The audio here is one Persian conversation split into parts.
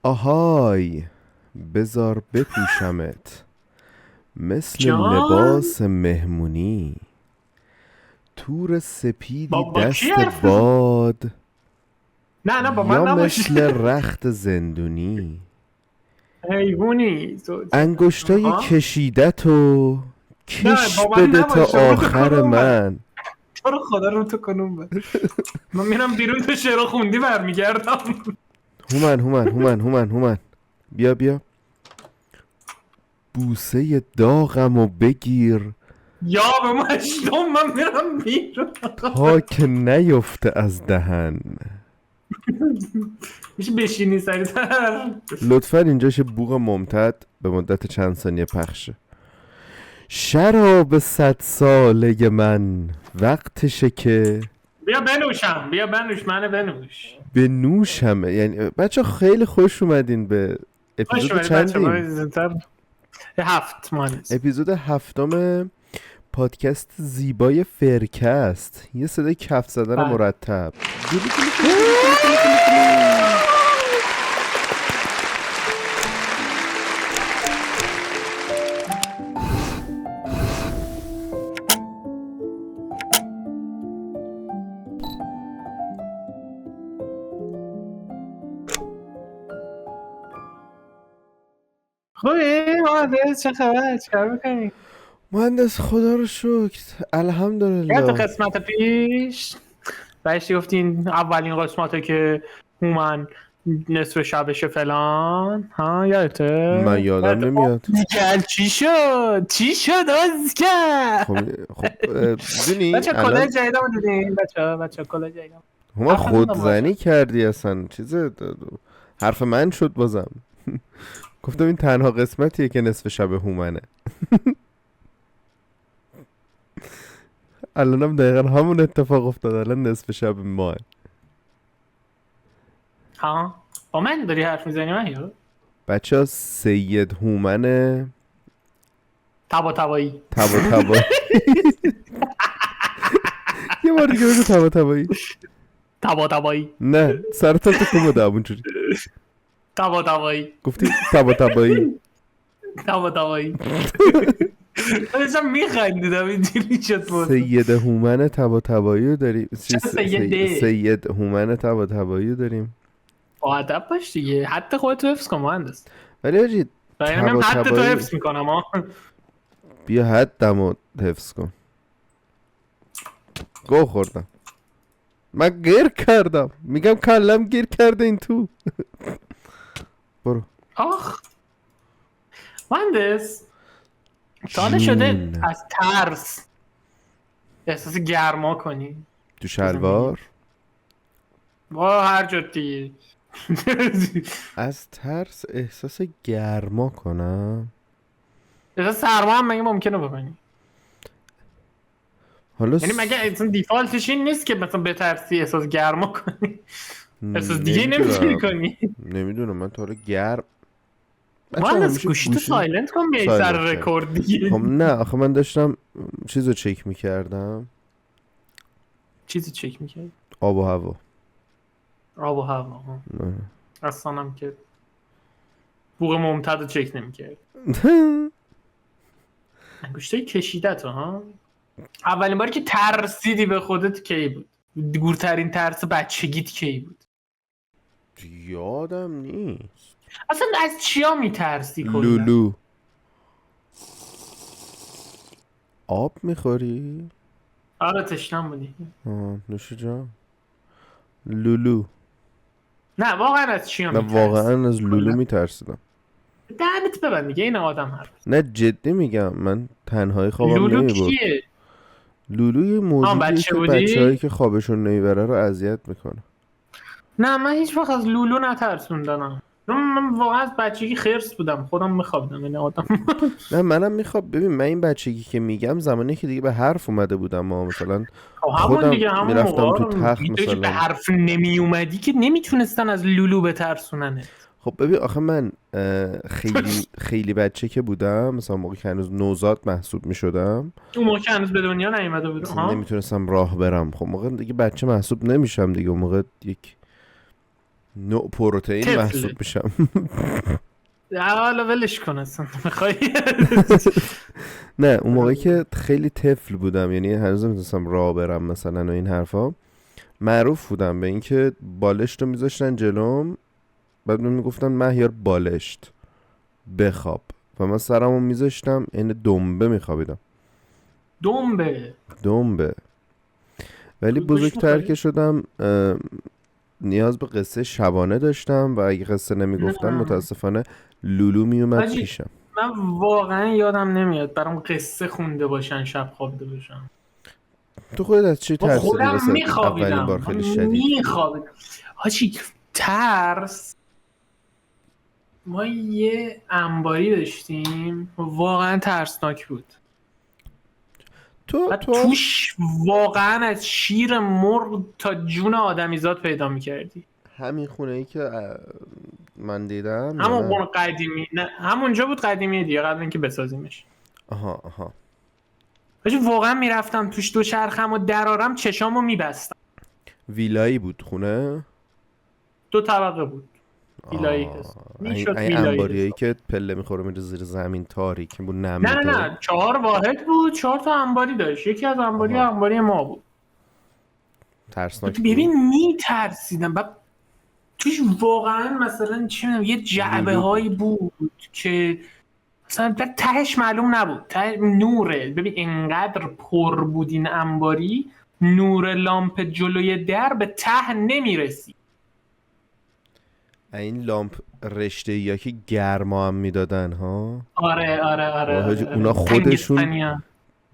آهای بزار بپوشمت مثل جان لباس مهمونی، تور سپیدی با کی دست حرف می‌زنی؟ باد نه با من یا نباش. مثل رخت زندونی. حیوونی انگشتای آها. کشیدت و نه کش با من بده تا نباش، رو تو آخر کنون بر من. تو رو خدا رو تو کنون بر من میرم بیرون، تو شعر خوندی برمیگردم. هومن بیا بیا بوسه داغم و بگیر یا به مشتم من میرم بیرون. تا که نیفته از دهن. میشه بشینی سریعتر؟ لطفا اینجاش بوق ممتد به مدت چند ثانیه پخشه. شراب 100 ساله من وقتشه که بیا بنوش منو بنوش. به نوشمه. یعنی بچه خیلی خوش اومدین به باش اپیزود اومدید بچه، ما چندیم؟ زودتر 7 مانیز. اپیزود 7 پادکست زیبای فرکست. یه صدای کف زدن بله. مرتب. خوبی مهندس؟ چه خبر؟ چیکار میکنی؟ مهندس خدا رو شکر یادت الحمدلله. قسمت پیش بهش گفتین اولین قسمته که هومن نصف شبشه فلان، ها یادته؟ من یادم نمیاد. دیگه چی شد ازگر؟ خب میدونی بچه کلاه الان جدیدمو دیدین؟ بچه کلاه جدیدم هما خودزنی کردی اصلا. حرف من شد بازم. گفتم این تنها قسمتیه که نصف شب هومنه. الانم دقیقا همون اتفاق افتاد. الان نصف شب ماه. ها با من داری حرف میزنی؟ من یا بچه ها سید هومنه تبایی تبا یه بار دیگه بگو تبایی. تبایی نه سرطان تو کمه همونجوری تبایی گفتی تبایی. داشتم میخندیدم اینجوری شد بود. سید هومن تبایی رو داریم. سیده؟ سید هومن تبایی رو داریم. با ادب باش دیگه، حتی خودتو حفظ کن مهندس. ولی آجی من حتی تو حفظ میکنم ها. بیا حدمو حفظ کن. گو خوردم. من گیر کردم. میگم کلم گیر کرده این تو. برو. آخ مهندس، تا شده از ترس احساس گرما کنی تو شلوار؟ با هر جا دیگه؟ از ترس احساس گرما کنم؟ احساس سرما هم مگه ممکنه بکنی؟ حالا یعنی مگه اصلا دیفالتش این نیست که مثلا بترسی احساس گرما کنی؟ احساس دیگه نمیتونی کنی؟ نمیدونم من تا حالا گرم. مهندس گوشیتو سایلنت کن بیایی سر رکورد دیگه. خب نه آخه من داشتم چیزو چک میکردم. چیزی چک میکرد؟ آب و هوا. آب و هوا اصلا هم که بوق ممتد رو چک نمیکرد. انگشتای کشیدت ها. اولین باری که ترسیدی به خودت کی بود؟ دورترین ترس بچگیت کی بود؟ یادم نیست. اصلا از چیا میترسی کلا؟ لولو. آب میخوری؟ آره تشنم بودی. نوش جان. لولو. نه واقعا از چیا نه میترسی؟ واقعا از لولو میترسیدم. دهنت ببند دیگه، این آدم حرف. نه جدی میگم من تنهایی خوابم لولو نمیبرد. کیه؟ لولو یه موجودیه که بچه‌هایی که خوابشون نمیبره رو اذیت میکنه. نه من هیچ وقت از لولو نترسوندم. من واقعا از بچگی خرس بودم، خودم میخوابیدم این آدم. نه منم میخواب. ببین من این بچگی که میگم زمانی که دیگه به حرف اومده بودم. ما مثلا همون دیگه همون میرفتم تو موقع تخت مثلا به حرف نمی اومدی که نمیتونستن از لولو بترسوننه. خب ببین آخه من خیلی بچه که بودم، مثلا موقعی که هنوز نوزاد محسوب میشدم، اون موقع هنوز به دنیا نیومده بودم، نمیتونستم راه برم. خب موقع دیگه بچه محسوب نمیشم دیگه. اون موقع یک نوع پروتئین طفله. محسوب میشم. حالا ولش کن اصلا میخوای. نه اون موقعی که خیلی طفل بودم، یعنی هنوز میتونستم راه برم مثلا و این حرفا، معروف بودم به اینکه بالشت رو میذاشتن جلوم، بعد من میگفتن مهیار بالشت بخواب و من سرمو میذاشتم این دنبه میخوابیدم. دنبه. ولی دودش بزرگتر می‌خوری؟ که شدم نیاز به قصه شبانه داشتم و اگه قصه نمیگفتن نه. متاسفانه لولو میومد حاجی، پیشم. من واقعا یادم نمیاد برام قصه خونده باشن شب خوابیده باشم. تو خودت از چی با ترسیدی خودم واسه میخوابیدم. اولین بار خیلی شدید؟ میخوابیدم حاجی. ترس. ما یه انباری داشتیم واقعا ترسناک بود. و تو توش واقعا از شیر مرغ تا جون آدمیزاد پیدا میکردی. همین خونه ای که من دیدم یا همون نه؟ خونه قدیمی، نه همونجا بود قدیمی دیگه قبل اینکه بسازیمش. آها. حاجی واقعا میرفتم توش دوچرخم و درارم چشامو میبستم. ویلایی بود خونه؟ 2 طبقه بود. ویلایی هست. میشد این ویلایی انباریایی هست. که پله میخوره میره زیر زمین تاریک بود نم نه میده. 4 واحد بود، 4 تا انباری داشت. یکی از انباری ما بود. ترسناک بود. ببین میترسیدم. بعد توش واقعا مثلا چی میدونم یه جعبه لولو هایی بود که مثلا تهش معلوم نبود. ته نوره. ببین انقدر پر بود این انباری، نور لامپ جلوی در به ته نمیرسی. این لامپ رشته یا که گرما هم میدادن ها. آره حاجی اونا خودشون تنگستانی‌ها.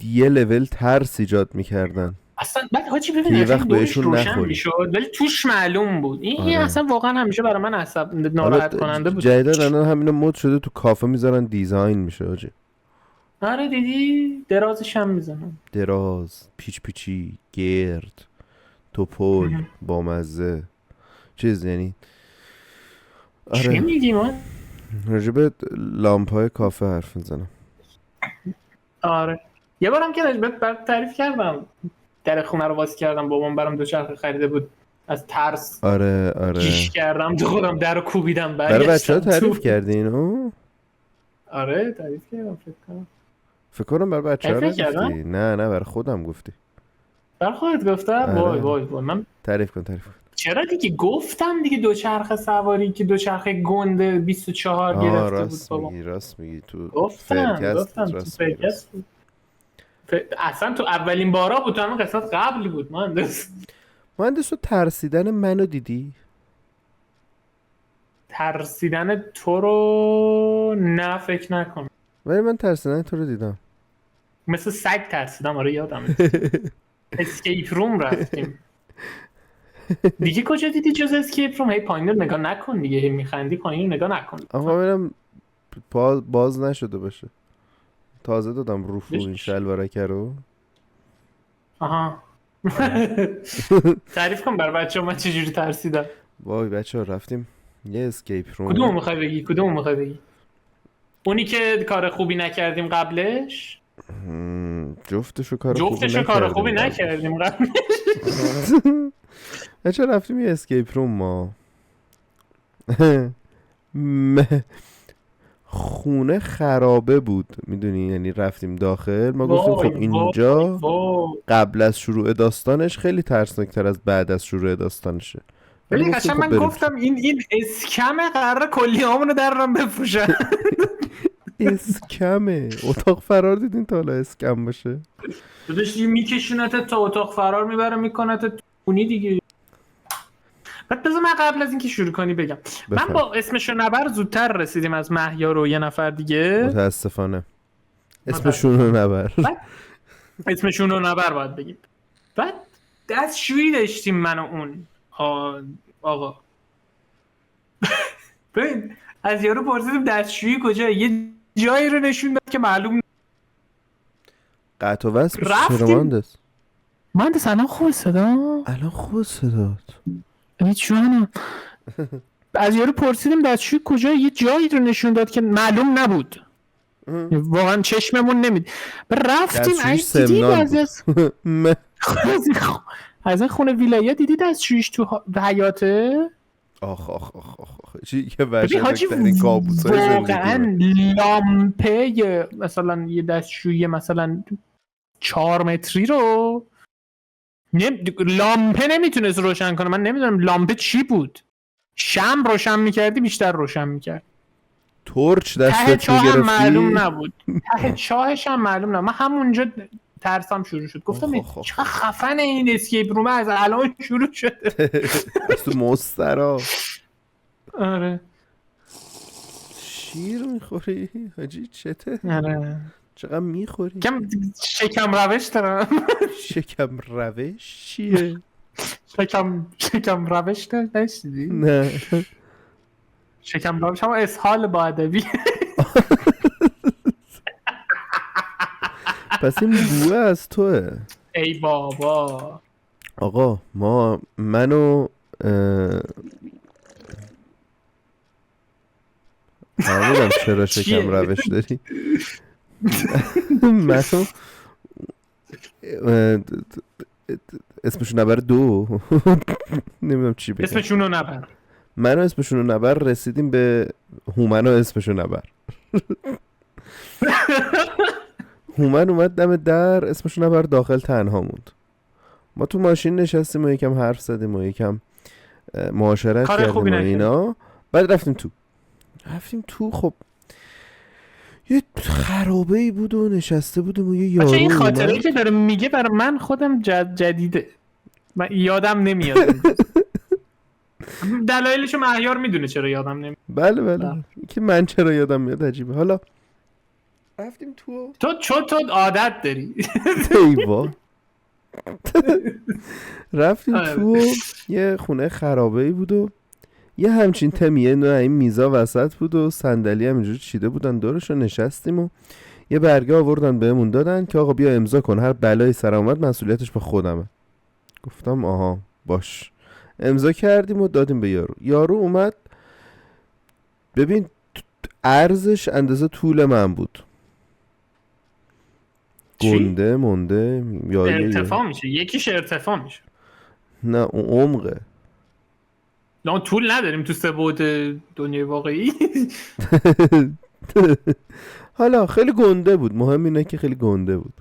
یه لول ترس ایجاد میکردن اصلا بعد حاجی که ببین یه قشنگ وقت دورش بهشون روشن نخوری. میشد ولی توش معلوم بود. این آره. اصلا واقعا همیشه برای من ناراحت کننده بود. جدیدن الان همینو مد شده تو کافه میذارن دیزاین میشه حاجی. آره دیدی درازش هم میزنن. دراز، پیچی، گرد، توپل، بامزه، چیز یعنی. چی آره میگی من؟ راجب لامپ های کافه حرف میزنم. آره یه بارم که برات تعریف کردم در خونه رو واس کردم، بابام برام دوچرخه خریده بود، از ترس آره گیش کردم تو خودم در رو کوبیدم برای بچه ها برگشتم تعریف تو. کردی اینو؟ آره تعریف کردم فکر کنم برای بچه ها تعریف نگفتی. کردم؟ نه برای خودم گفتی. برای خودت گفتم؟ آره. وای من تعریف کن. چرا دیگه گفتم دیگه دوچرخه سواری که دوچرخه گنده 24 گرفته بود بابا. راست میگی تو گفتم راست تو میگی. فرکست بود. اصلا تو اولین بارا بود، تو همون قسمت قبلی بود. مهندس تو ترسیدن منو دیدی؟ ترسیدن تو رو نه فکر نکنم. ولی من ترسیدن تو رو دیدم. مثل سگ ترسیدم. آره یادم اسکیپ روم رفتیم دیگه. کجا دیدی جز اسکیپ روم؟ هی پایین رو نگاه نکن دیگه، هی میخندی پایین رو نگاه نکن. آقا ببینم باز نشده باشه. تازه دادم رو این شلوارکه رو. آها تعریف کن برای بچه ها من چجوری ترسیدم. وای بچه ها رفتیم یه اسکیپ روم. کدوم میخوای بگی؟ اونی که کار خوبی نکردیم قبلش؟ جفتشو کار خوبی نکردیم قبلش. بچه رفتیم یه اسکیپ روم ما. خونه خرابه بود میدونی، یعنی رفتیم داخل ما گفتیم خب اینجا قبل از شروع داستانش خیلی ترسناکتر از بعد از شروع داستانشه. ولی قشنگ من گفتم این اسکمه، قراره کلی همونو در رم بفروشن. اسکمه؟ اتاق فرار دیدین تا حالا اسکم باشه؟ داداش میکشونت تا اتاق فرار میبره میکنت تونی دیگه. بعد بذار من قبل از اینکه شروع کنی بگم من با اسمشو نبر زودتر رسیدیم از مهیار و یه نفر دیگه. متاسفانه اسمشونو نبر. اسمشونو نبر باید بگیم. بعد دستشویی داشتیم من و اون آقا. ببین از یارو پرسیدیم دستشویی کجا، یه جایی رو نشون داد که معلوم. قطع و وصل چرا مهندس الان خوبه صدات؟ جانم. از یارو پرسیدیم دستشویی کجا، یه جایی رو نشون داد که معلوم نبود. واقعا چشممون نمید. رفتیم از این خونه ویلایی دیدی دستشویش تو حیاته؟ آخ آخ آخ آخ آخ. چی که ببین حاجی وحشتناکترین کابوسای واقعا زندگی. لامپه مثلا یه دستشویی مثلا 4 متری رو لامپه نمیتونست روشن کنه. من نمیدونم لامپه چی بود، شم روشن میکردی بیشتر روشن میکرد. تورچ ته دستت چاه هم معلوم میگرفتی. نبود، ته چاهش هم معلوم نبود. من همونجا ترسم شروع شد، آخ گفتم آخ آخ. چقدر خفنه این اسکیپ روم، از الان شروع شده. از تو مسترا آره شیر میخوری حاجی؟ چته؟ آره چقدر میخوری؟ کم شکم روش دارم. شکم روش چیه؟ شکم روش نشیدی؟ نه. شکم روش هم اسهال با ادبی. پس این بوه از توه. ای بابا آقا منو فهمیدم چرا شکم چیه؟ روش داری. منو اه، اسمشو نبر 2. نمیدونم چی بگم. اسمشونو نبر. منو اسمشونو نبر رسیدیم به هومنو اسمشو نبر. هومن اومد دم در، اسمشو نبر داخل تنها موند. ما تو ماشین نشستیم و یکم حرف زدیم و یکم معاشرت کار کردیم خوبی و نکردی. اینا. بعد رفتیم تو خب یه خرابه ای بود و نشسته بودیم و یه بچه یارو این خاطره اومد. که داره میگه برای من خودم جدیده، من یادم نمیاد این چیز. دلایلشو مهیار میدونه چرا یادم نمیاد. بله که من چرا یادم میاد عجیبه. حالا رفتیم تو تو عادت داری. ایوا. رفتیم تو یه خونه خرابه ای بود و یه همچین تمیه نه این میزا وسط بود و صندلی هم اینجوری چیده بودن دورش رو نشستیم و یه برگه آوردن بهمون دادن که آقا بیا امضا کن، هر بلایی سر اومد مسئولیتش به خودمه. گفتم آها باش. امضا کردیم و دادیم به یارو اومد. ببین عرضش اندازه طول من بود. گنده مونده یا ارتفاع میشه، یکیش ارتفاع میشه. نه اون عمقه. نه طول نداریم تو سه بعد دنیای واقعی. حالا خیلی گنده بود، مهم اینه که خیلی گنده بود.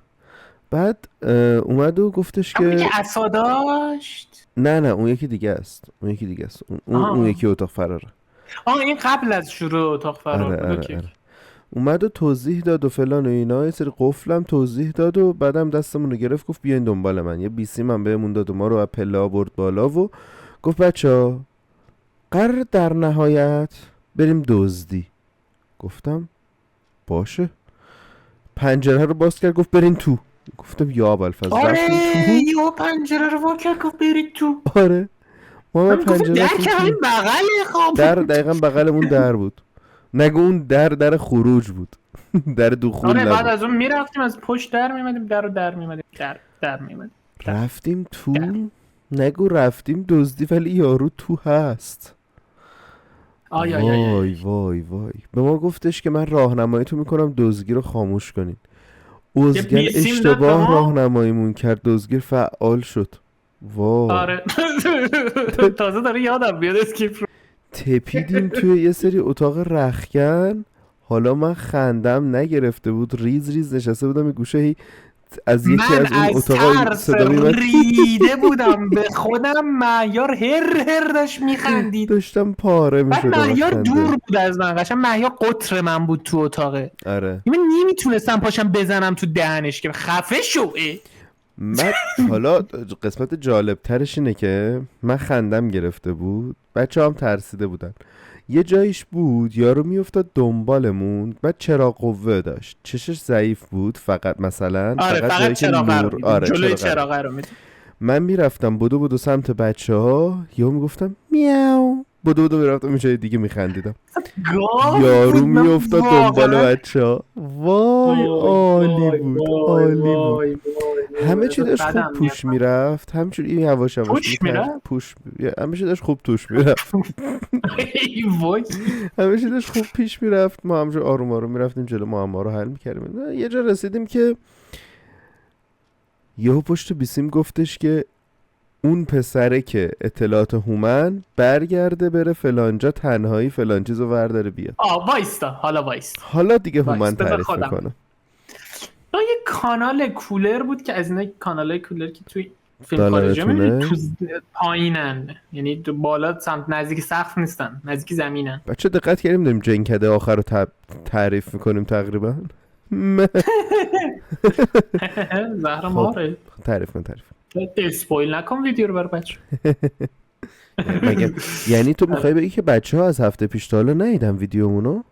بعد اومد و گفتش همونی که که عصا داشت. نه اون یکی دیگه است. اون یکی اتاق فراره. این قبل از شروع اتاق فرار بود. اوکی. اومد و توضیح داد و فلان و اینا، یه سری قفلم توضیح داد و بعدم دستمون رو گرفت گفت بیاین دنبال من. یه بیسی من بهمون داد و ما رو از پله آورد بالا و گفت بچه‌ها قرار در نهایت بریم دزدی. گفتم باشه. پنجره رو باز کرد گفت برین تو. گفتم یا ابوالفضل. رفتیم تو. یهو پنجره رو وا کرد گفت برید تو. آره ما پنجره در رفتیم که همین تو. بغله خواب. در دقیقا بغلمون در بود. نگو اون در خروج بود. در دخول آره نبود. بعد از اون میرفتیم از پشت در میمدیم، در میمدیم در میمدیم. رفتیم تو. نگو رفتیم دزدی ولی یارو تو هست. وای به ما گفتش که من راهنماییتون میکنم دزدگی رو خاموش کنین. اوزگل اشتباه راهنماییمون کرد، دزدگیر فعال شد. وای آره. تازه داره یادم بیاد اسکیپ رو. تپیدیم توی یه سری اتاق رختکن. حالا من خندم نگرفته بود، ریز نشسته بودم یه گوشه، هی از یکی از اون اتاقا صدا میومد. ریده بودم به خودم. مهیار هر داشت میخندید، داشتم پاره میشدم. بعد مهیار دور بود از من، قشنگ مهیار قطر من بود تو اتاقه. آره من نمیتونستم پاشم بزنم تو دهنش که خفه شو. من حالا قسمت جالب ترش اینه که من خندم گرفته بود، بچه هم ترسیده بودن. یه جایش بود یارو میافتاد دنبالمون، بعد چراغ قوه داشت، چشش ضعیف بود فقط مثلا. آره فقط چراغ رو آره جلوی چراغ رو میدید. من میرفتم بدو سمت بچه ها، یا میگفتم میاو، بدو میرفتم جای دیگه میخندیدم. یارو میافتاد دنبال بچه ها. وای عالی بود. همه چی داشت خوب توش میرفت، همچون این یواش همه چی داشت خوب توش میرفت. همه چی داشت خوب پیش میرفت. ما همجور آروم میرفتیم جلو، معما رو حل میکردیم. یه جا رسیدیم که یهو پشت بیسیم گفتش که اون پسره که اطلاعات هومن برگرده بره فلانجا تنهایی فلان چیزو ورداره بیاد. وایستا حالا وایستا حالا دیگه هومن وایستا تعریف خودم. میکنه. یه کانال کولر بود که از این کانالای کولر که توی فیلم دالرتونه؟ خارجی می‌بینی تو پایینن، یعنی تو بالا سمت نزدیک سقف نیستن، نزدیک زمینن. بچه دقت کردیم داریم جنکده آخر رو تعریف میکنیم تقریبا. زهرا خب. ماره تعریف کن. اسپویل نکن ویدیو رو برای بچه. مگه یعنی تو میخوای بگی که بچه ها از هفته پیش تا حالا ندیدن ویدیومونو؟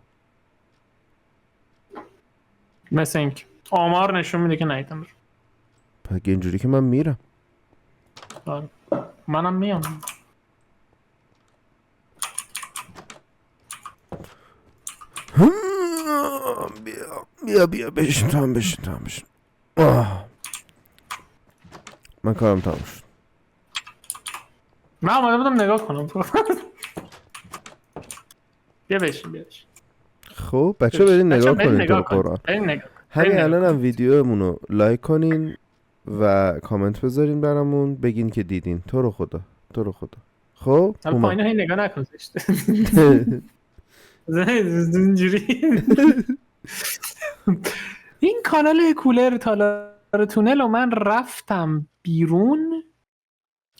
مثل اینکه آمار نشون میده که ندیدم. پس اینجوری که من میرم. آره. منم میام. بیا بشین تو هم بشین. من کارم تمام شد. من آماده بودم نگاه کنم. بیا بشین. خب بچه برین نگاه کنین تو قرآن. همین الان هم ویدیومونو لایک کنین و کامنت بذارین برامون بگین که دیدین. تو رو خدا. خب حالا پایین هی نگاه نکن زشته. اینجوری این کانال کولر تالار تونل و من رفتم بیرون،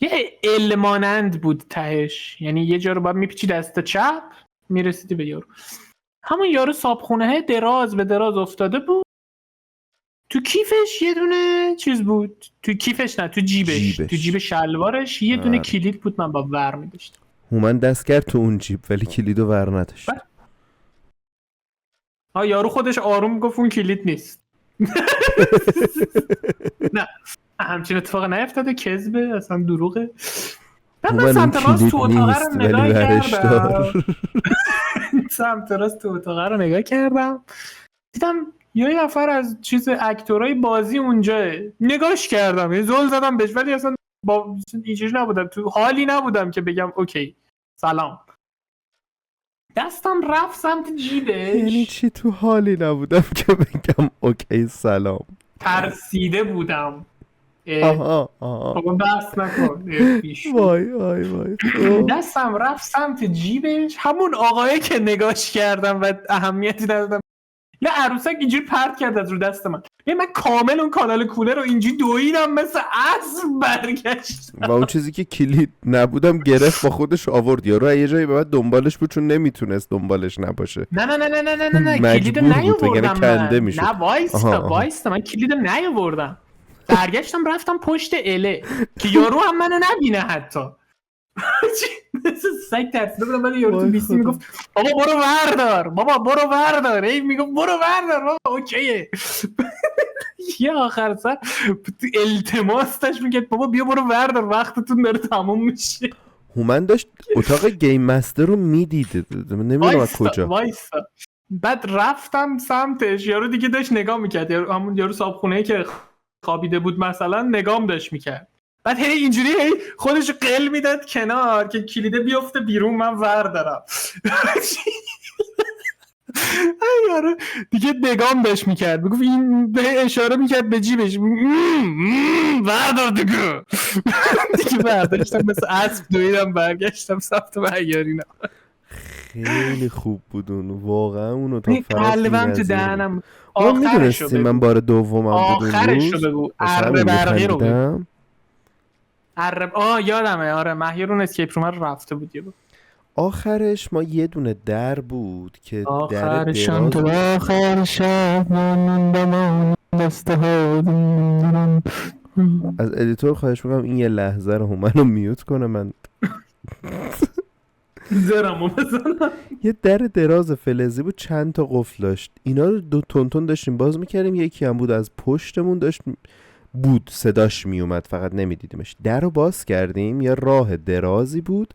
یه المانند بود تهش، یعنی یه جا رو باید میپیچی دست چپ میرسیدی به یارو. همون یارو صابخونه دراز به دراز افتاده بود، تو کیفش یه دونه چیز بود، تو کیفش نه تو جیبش. تو جیب شلوارش یه دونه کلید بود، من با ور می‌داشتم. هومن دست کرد تو اون جیب ولی کلیدو ور نداشت. یارو خودش آروم گفت اون کلید نیست. نه همچین اتفاق نیفتاده، کذبه، اصلا دروغه. من سمت راست تو اتاق رو نگاه کردم. سمت راست تو اتاق رو نگاه کردم، دیدم یه نفر از چیز اکتورای بازی اونجا، نگاش کردم، یه زل زدم بهش، ولی اصلا با اینجوری نبودم، تو حالی نبودم که بگم اوکی سلام. دستم رفت سمت جیبش. یعنی چی تو حالی نبودم که بگم اوکی سلام؟ ترسیده بودم. آها دست نکن. وای دستم رفت سمت جیبش، همون آقایی که نگاش کردم و اهمیتی ندادم، یه عروسک اینجوری پرت کرد از رو دست من. من کامل اون کانال کولر رو اینجوری دویدم مثل اسب برگشتم. و اون چیزی که کلید نبودم گرفت با خودش آورد. یارو یه جایی بعد دنبالش بود چون نمیتونست دنبالش نباشه. نه کلید نیاوردم. کنده میشد. نه وایستا من کلید نیاوردم. برگشتم رفتم پشت اله که یارو هم منو نبینه حتی. مثل سگ ترسیده بودم، ولی یارو تو بیستی میگفت بابا برو وردار. ای میگفت برو وردار بابا اوکیه. یه آخر سر التماس داشت میگه بابا بیا برو وردار وقتتون داره تموم میشه. هومن داشت اتاق گیم مستر رو میدید، نمیدونم از کجا. وایستا بعد رفتم سمتش، یارو دیگه داشت نگاه میکرد، همون یارو صابخونه‌ای که خوابیده بود مثلا نگام داشت میکرد. بعد اینجوری خودش قل میداد کنار که کلیده بیفته بیرون من وردارم. یارو دیگه نگام داشت میکرد، میگفت این به اشاره میکرد به جیبش، وردار دیگه. دیگه برداشتم مثل اسب دویدم برگشتم سمت معیارینا. خیلی خوب بودون واقعا. اونو تا قلبم تو دهنم. آخرش رو من بار دومم بود آخرش رو بگو. اره برقی رو بگو. یادمه. آره مهیارون اسکیپ روم رو رفته بود یه بود. آخرش ما یه دونه در بود که آخرشان تو آخر شب موندم دسته ها. از ادیتور خواهش میکنم این یه لحظه رو منو میوت کنه. من زرمو بزنم. یه در دراز فلزی بود، چند تا قفل داشت. اینا رو دو تون داشتیم باز میکردیم. یکی هم بود از پشتمون داشت بود صداش میومد فقط نمیدیدیمش. در رو باز کردیم، یه راه درازی بود،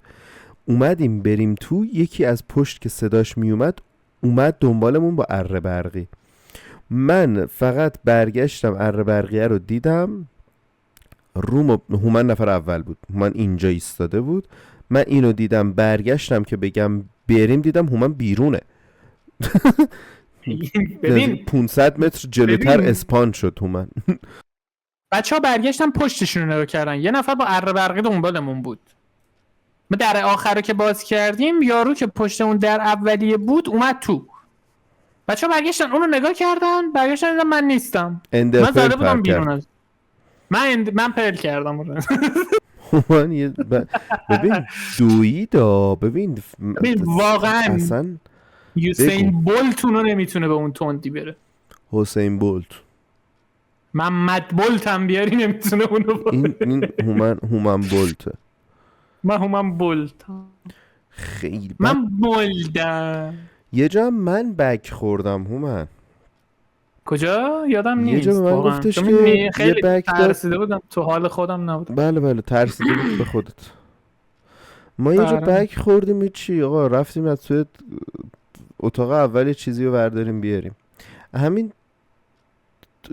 اومدیم بریم تو. یکی از پشت که صداش میومد اومد دنبالمون با اره برقی. من فقط برگشتم اره برقیه رو دیدم. هومن نفر اول بود، هومن اینجا ایستاده بود. من اینو دیدم برگشتم که بگم بریم، دیدم هومن بیرونه. ببین 500 متر جلوتر اسپان شد هومن. بچه‌ها برگشتن پشتشون رو نگاه کردن، یه نفر با اره برقی دنبالمون بود. ما در آخر رو که باز کردیم یارو که پشت اون در اولیه بود اومد تو. بچه‌ها برگشتن اون رو نگاه کردن، برگشتن دیدن من نیستم. من زده بودم بیرون از من پل کردم. من ببین دویدا، ببین واقعا اصلا یوسین بولت اونو نمیتونه به اون تندی بره. حسین بولت محمد بولت هم بیاری نمیتونه اونو بره. این هومن بولته. من هومن بولت خیلی من بولدم. یه جا من بک خوردم هومن. کجا یادم نیست. یه جا به من گفتش که یه بک ترسیده بودم، تو حال خودم نبودم. بله ترسیده بود به خودت. ما یه جا بک خوردیم. چی آقا رفتیم از توی اتاق اول چیزی رو برداریم بیاریم. همین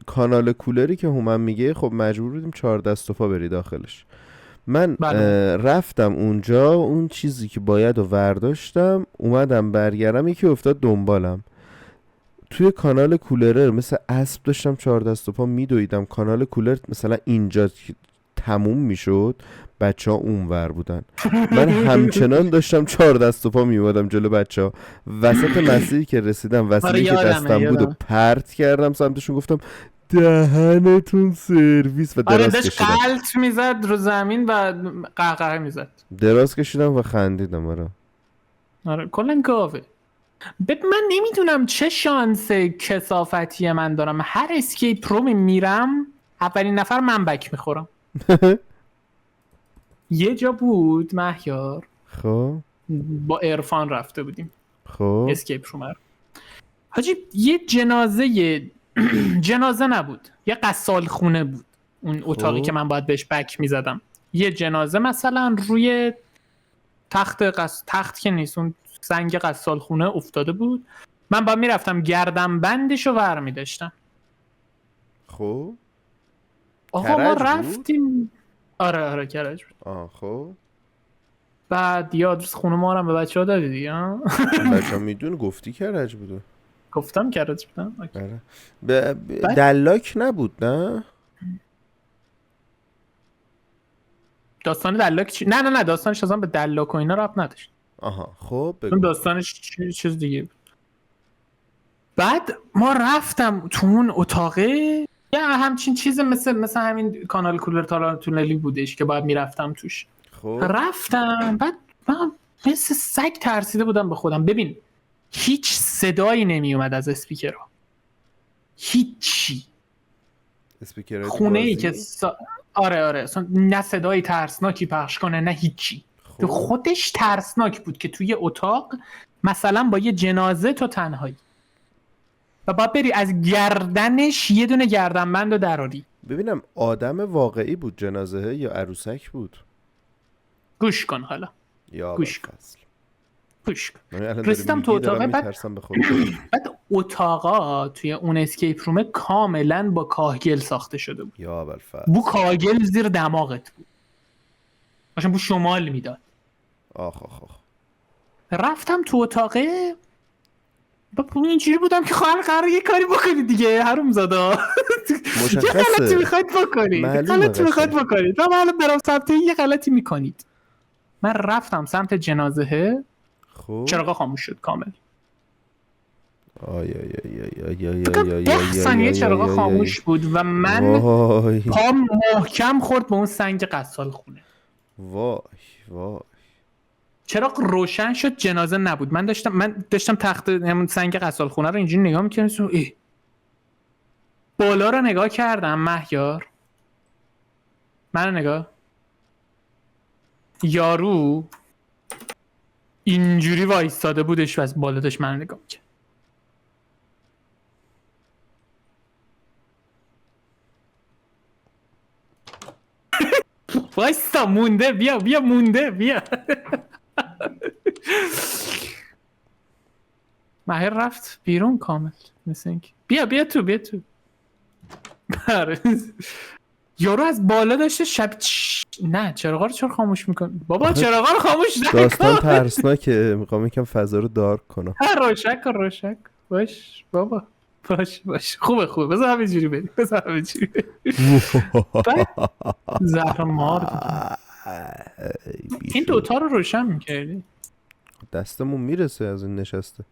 کانال کولری که هومن میگه، خب مجبور بودیم 4 دست و پا بری داخلش. من رفتم اونجا، اون چیزی که باید رو ورداشتم، اومدم برگردم، یکی افتاد دنبالم توی کانال کولر. مثل اسب داشتم 4 دست و پا میدویدم. کانال کولر مثلا اینجا تموم میشد، بچه ها اون ور بودن. من همچنان داشتم 4 دست و پا میومدم جلو بچه ها. وسط مسیری که رسیدم وسیلی که دستم بود و پرت کردم سمتشون، گفتم دهنتون سرویس و دراز کشیدم. قلط میزد رو زمین و قهقه میزد. دراز کشیدم و خندیدم. آره کلن گاوه. من نمیدونم چه شانس کثافتی من دارم، هر اسکیپ رو میرم اولین نفر من بک میخورم. یه جا بود مهیار، خب با عرفان رفته بودیم خب اسکیپ روم. حاجی یه جنازه نبود، یه غسال خونه بود اون اتاقی که من باید بهش بک میزدم. یه جنازه مثلا روی تخت که نیست، اون سنگ غسال خونه افتاده بود. من باید میرفتم گردن بندشو ور میداشتم. خب آقا ما رفتیم. آره کرج بود. خب بعد یه آدرس خونه ما هم به بچه ها دادی دیگه. بچه ها میدون گفتی کرج بوده. گفتم کرج بودم. دلاک نبود نه؟ داستان دلاک چی؟ نه داستانش اصلا به دلاک و اینا ربط نداشت. آها خب بگو. داستانش چیز دیگه بود. بعد ما رفتم تو اون اتاقه، یه همچین چیز مثل همین کانال کولر تونلی بودش که باید میرفتم توش. خب رفتم بعد من مثل سگ ترسیده بودم به خودم. ببین هیچ صدایی نمی اومد از اسپیکرها، هیچی. اسپیکرهای خونه ای که آره نه صدای ترسناکی پخش کنه نه هیچی. تو خودش ترسناک بود که توی اتاق مثلا با یه جنازه تو تنهایی و باید بری از گردنش یه دونه گردنبند رو دراری. ببینم آدم واقعی بود جنازه یا عروسک بود؟ گوش کن حالا، گوش کن. رسیدم تو اتاقه. بعد اتاقا توی اون اسکیپ رومه کاملا با کاهگل ساخته شده بود. یا ابوالفضل بو کاهگل زیر دماغت بود، مثلا بو شمال میداد. آخ رفتم تو اتاقه اینجوری بودم که قرار یه کاری بکنید دیگه حرومزادا. یه غلطی میخواید بکنید. تا من برام سمت یه غلطی میکنید. من رفتم سمت جنازه. خب چراغا خاموش شد کامل. آی ثانیه چراغا خاموش بود و من پام محکم خورد به اون سنگ غسال خونه. وای چراغ روشن شد، جنازه نبود. من داشتم تخت همون سنگ غسال خونه رو اینجوری نگاه می‌کردم. بالا رو نگاه کردم مهیار، منو نگاه، یارو اینجوری وایستاده بودش و از بالا داشت منو نگاه می‌کرد. وایستا مونده، بیا مونده بیا. مهر رفت بیرون کامل مثل اینکه بیا تو. یارو از بالا داشته نه چراغا رو چرا خاموش میکن بابا؟ چراغا رو خاموش نکن. داستان ترسناکه، میخوام یکم فضا رو دارک کنم. روشک باش بابا. باش خوبه بذار همینجوری بریم بعد زهر مار این دوتا رو روشن میکردی دستمون میرسه از این نشسته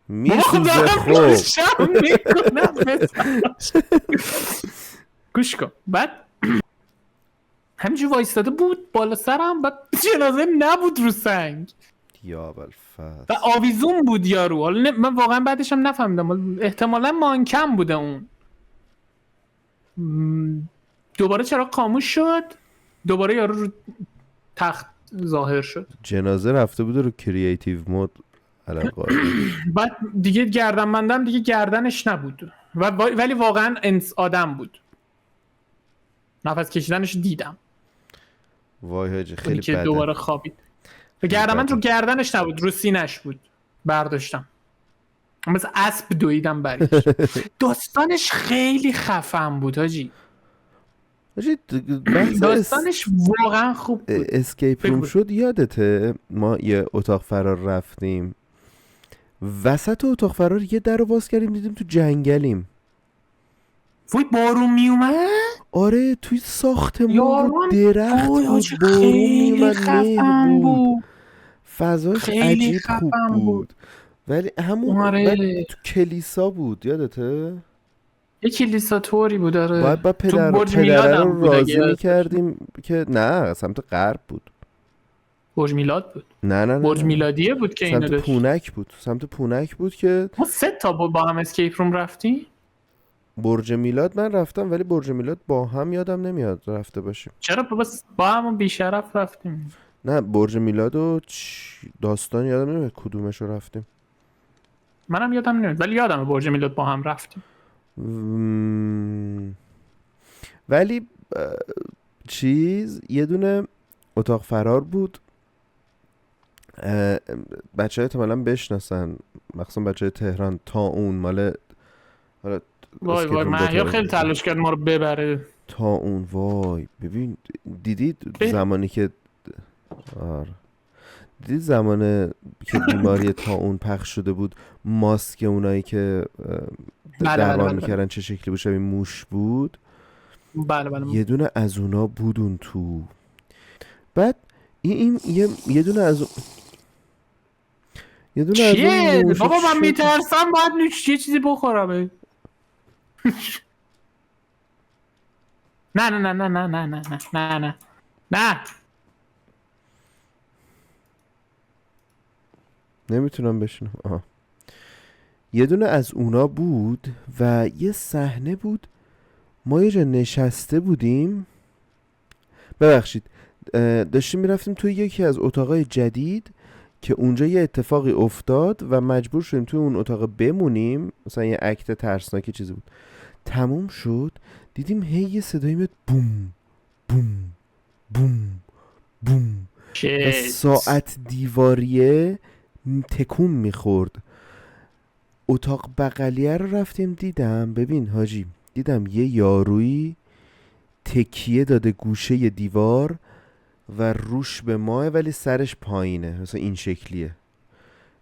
میسوزه. خب گوش کن. بعد همینجور وایستاده بود بالا سرم، بعد جنازه نبود رو سنگ یا بالفضل و آویزون بود یارو. حالا من واقعا بعدش هم نفهمیدم، احتمالا مانکم بوده اون. دوباره چراغ خاموش شد، دوباره یارو رو تخت ظاهر شد. جنازه رفته بود رو کرییتیو مود علاقه. بعد دیگه گردنبندم دیگه گردنش نبود ولی واقعا آدم بود. نفس کشیدنش دیدم. وای حاجی خیلی که بده. دوباره خوابید. گردنبند رو گردنش نبود، رو سینه‌اش بود. برداشتم مثل اسب دویدم بریش. داستانش خیلی خفن بود حاجی. داستانش واقعا خوب بود. اسکیپ روم شد یادته ما یه اتاق فرار رفتیم، وسط اتاق فرار یه در رو باز کردیم دیدیم تو جنگلیم. وای بارون میومد. آره توی ساختمون رو درخت بود، بارون خیلی میومد، خفن بود. فضاش عجیب خوب بود. ولی همون آره. تو کلیسا بود یادته؟ یه کلیسا طوری بود. آره باید با پدره رو راضی میکردیم که نه سمت غرب بود. برج میلاد بود. نه برج میلادیه بود که اینو داشت. سمت پونک بود که ما 3 تا با هم اسکیپ روم رفتیم. برج میلاد من رفتم ولی برج میلاد با هم یادم نمیاد رفته باشیم. چرا با هم بیشرف رفتیم؟ نه برج میلاد و داستان یادم نمیاد کدومش رو رفتیم. منم یادم نمیاد ولی یادمه برج میلاد با هم رفتیم. ولی یه دونه اتاق فرار بود. بچه های احتمالا بشناسن، مخصوصا بچه های تهران. تا اون مال وای مهیار خیلی تلاش کرد ما رو ببره. تا اون وای ببین دیدید زمانی که دیدید زمان که بیماری تا اون پخش شده بود ماسک اونایی که درمان میکردن چه شکلی بود؟ شبیه موش بود. بله یه دونه از اونا بود اون تو. بعد این یه دونه از چیه؟ بابا من میترسم باید یه چیزی بخورم. نه نمیتونم بشینم. یه دونه از اونا بود و یه صحنه بود ما یه جا نشسته بودیم، ببخشید داشتیم میرفتیم توی یکی از اتاقای جدید که اونجا یه اتفاقی افتاد و مجبور شدیم توی اون اتاق بمونیم. مثلا یه اکت ترسناکی چیزی بود. تموم شد دیدیم هی یه صدایی میاد بوم بوم بوم بوم و ساعت دیواریه تکون میخورد. اتاق بغلیه رو رفتیم دیدم. ببین حاجی دیدم یه یارویی تکیه داده گوشه دیوار و روش به ماه ولی سرش پایینه، مثلا این شکلیه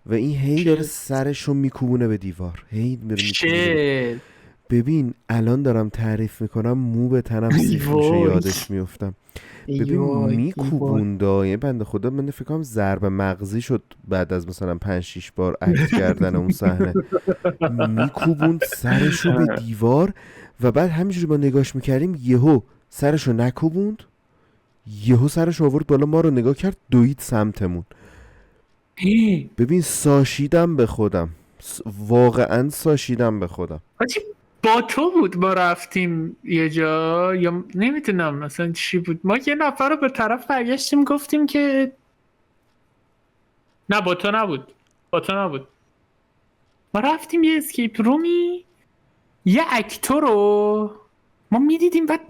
و این هی داره سرشو میکوبونه به دیوار، هی میره. ببین الان دارم تعریف میکنم مو به تنم سیخ میشه یادش میفتم. ببین میکوبونده یه بنده خدا من فکر کنم ضربه مغزی شد بعد از مثلا 5-6 بار اکت کردن اون صحنه. میکوبوند سرشو به دیوار و بعد همینجوری با نگاش میکردیم یهو سرشو نکوبوند، یهو سرش آورد بالا ما رو نگاه کرد دوید سمتمون. ببین ساشیدم به خودم، واقعا ساشیدم به خودم. با تو بود ما رفتیم یه جا یا نمیتونم مثلا چی بود، ما یه نفر رو به طرف برگشتیم گفتیم که نه با تو نبود ما رفتیم یه اسکیپ رومی یه اکتور رو ما میدیدیم بعد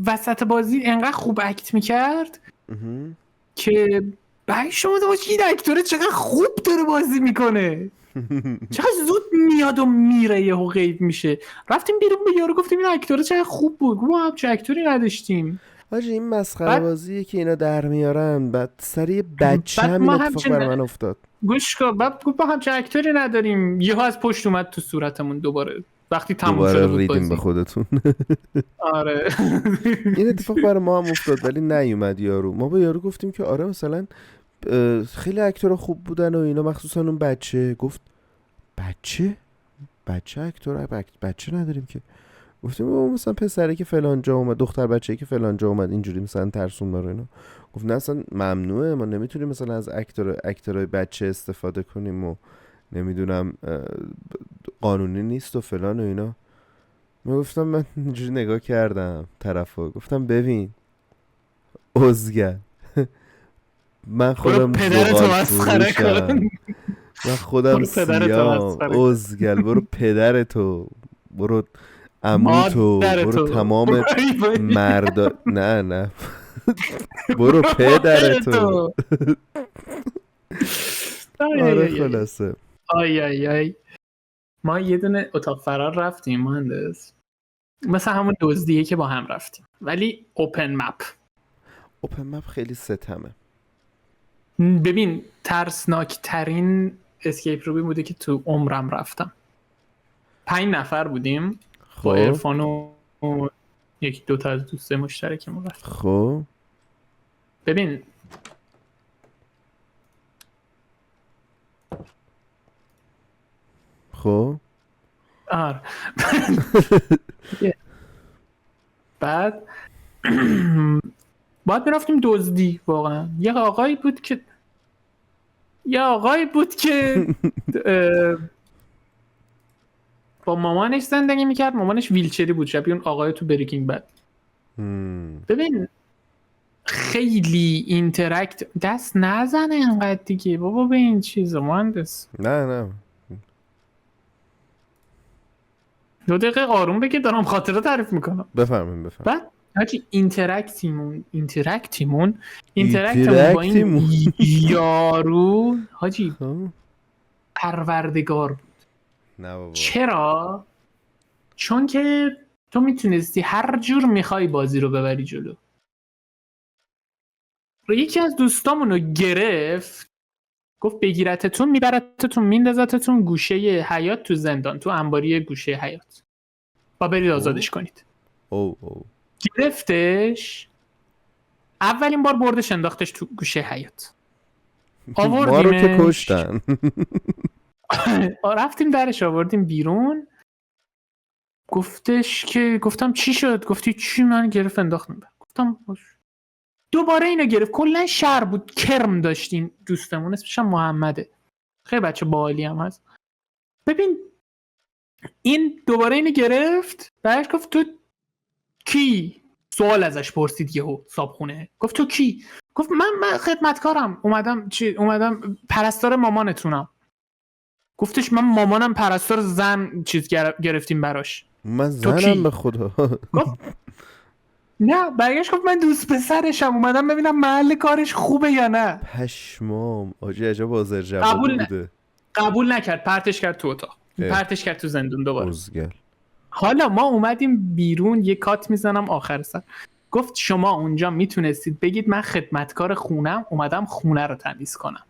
وسط بازی انقدر خوب اکت میکرد که بعد شما این اکتوره چقدر خوب داره بازی میکنه، چقدر زود میاد و میره یهو غیب میشه. رفتیم بیرون به یارو گفتیم این اکتوره چقدر خوب بود، ما هم چه اکتوری نداشتیم. حاجی این مسخره بازیه که اینا در میارن. بعد سری بچه همین اتفاق برای من افتاد. گوش کن بعد گفت با همچه اکتوری نداریم یهو از پشت اومد تو صورتمون دوباره وقتی تموم شده دوباره بود ریدیم بازی. به خودتون. آره این اتفاق برای ما هم افتاد ولی نیومد یارو. ما با یارو گفتیم که آره مثلا خیلی اکتورها خوب بودن و اینا، مخصوصا اون بچه. گفت بچه اکتور بچه نداریم که. گفتیم مثلا پسره که فلان جا اومد، دختر بچه‌ای که فلان جا اومد اینجوری مثلا ترسون ما رو اینا. گفت نه اصلا ممنوعه، ما نمیتونیم مثلا از اکتورای بچه استفاده کنیم و نمیدونم قانونی نیست و فلان و اینا. من گفتم من اینجوری نگاه کردم طرفو، گفتم ببین ازگل من خودم پدرتو زغال مسخره فروشم، کن. من خودم برو پدرتو سیام مسخره کن. ازگل. برو پدرتو، برو عموتو، برو مادرتو. تمام مردا نه برو پدرتو. آره خلاصه آی ما یه دونه اتاق فرار رفتیم مهندس، مثل همون دزدیه که با هم رفتیم ولی اوپن مپ خیلی ستمه. ببین ترسناک ترین اسکیپ رومی بوده که تو عمرم رفتم. 5 نفر بودیم با ارفان و یکی دوتا از دوست مشترکمون رفتیم. خب ببین خب آره بعد باید میرفتیم دزدی. واقعا یه آقایی بود که با مامانش زندگی میکرد. مامانش ویلچری بود، شبیه اون آقای تو بریکینگ بد. ببین خیلی اینتراکت دست نزنه اینقدر دیگه بابا به این چیزا مهندس. نه 2 دقیقه آروم بگیر، دارم خاطره تعریف میکنم. بفرمایید. بعد حاجی اینتراکتیمون با این یارو حاجی پروردگار بود. نه بابا. چرا؟ چون که تو میتونستی هر جور میخوای بازی رو ببری جلو. یکی از دوستامونو گرفت، گفت بگیرتتون میبرتتون میندازتتون گوشه حیاط تو زندان، تو انباری گوشه حیاط و برید آزادش کنید. گرفتش، اولین بار بردش انداختش تو گوشه حیاط، ما رو که کشتن. رفتیم درش آوردیم بیرون. گفتم چی شد؟ گفتی چی؟ من گرفت انداختم. گفتم دوباره اینو گرفت. کلا شر بود، کرم داشتین دوستمون اسمش هم محمده، خیلی بچه باحالی هم هست. ببین این دوباره اینو گرفت، بعدش گفت تو کی؟ سوال ازش پرسید یهو صابخونه. گفت تو کی؟ گفت من خدمتکارم، اومدم پرستار مامانتونم. گفتش من مامانم پرستار زن چیز گرفتیم براش. من زنم به خدا. گفت نه، برگشت گفت من دوست پسرشم، اومدم ببینم محل کارش خوبه یا نه. پشمام آجی عجب آذر جوابی بوده. قبول نکرد، پرتش کرد تو اتاق، پرتش کرد تو زندون دوباره. ازگل. حالا ما اومدیم بیرون، یه کات میزنم آخر سر. گفت شما اونجا میتونستید بگید من خدمتکار خونم، اومدم خونه رو تمیز کنم.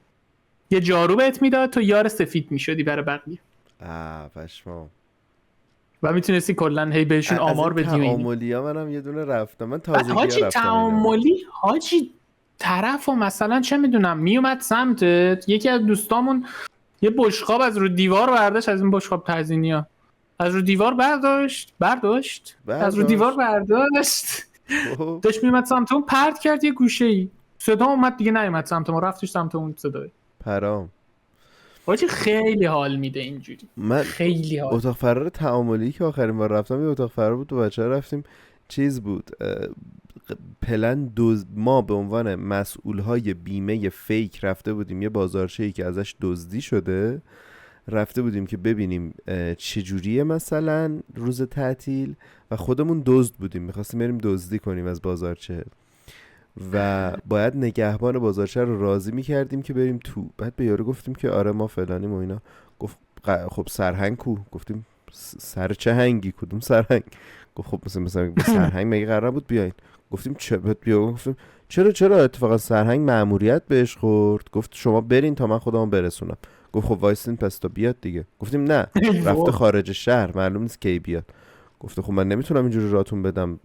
یه جارو بهت میداد تو یار سفید میشدی برای بقیه. پشمام. و میتونستی کلا هی بهشون آمار بدی. تعاملی ها منم یه دونه رفتم. من تازگی حاجی رفتم. تعاملی حاجی طرف و مثلا چه میدونم میومد سمتت، یکی از دوستامون یه بشقاب از رو دیوار برداشت، از این بشقاب تزیینی‌ها از رو دیوار برداشت از رو دیوار برداشت داشت میومد سمت اون، پرت کرد یه گوشه‌ای، صدا اومد دیگه نیومد سمت ما، رفتش سمت اون صدای پرام. حاجی خیلی حال میده اینجوری. من خیلی حال. اتاق فرار تعاملی که آخرین بار رفتم یه اتاق فرار بود، تو بچه‌ها رفتیم، چیز بود پلن ما به عنوان مسئولهای بیمه فیک رفته بودیم یه بازارچه‌ای که ازش دزدی شده، رفته بودیم که ببینیم چجوریه مثلا روز تعطیل، و خودمون دزد بودیم، میخواستیم بریم دزدی کنیم از بازارچه و باید نگهبان بازارچه رو راضی میکردیم که بریم تو. بعد به یارو گفتیم که آره ما فلانیم و اینا. گفت خب سرهنگ کو؟ گفتیم سر چه هنگی؟ کدوم سرهنگ؟ گفت خب مثلا به سرهنگ مگه قرار بود بیاین؟ گفتیم چه؟ بعد بیا گفتیم چرا اتفاقا سرهنگ مأموریت بهش خورد، گفت شما برین تا من خودمو برسونم. گفت خب وایسین پس تا بیاد دیگه. گفتیم نه، رفته خارج شهر، معلوم نیست کی بیاد. گفته خب من نمیتونم اینجوری راتون بدم،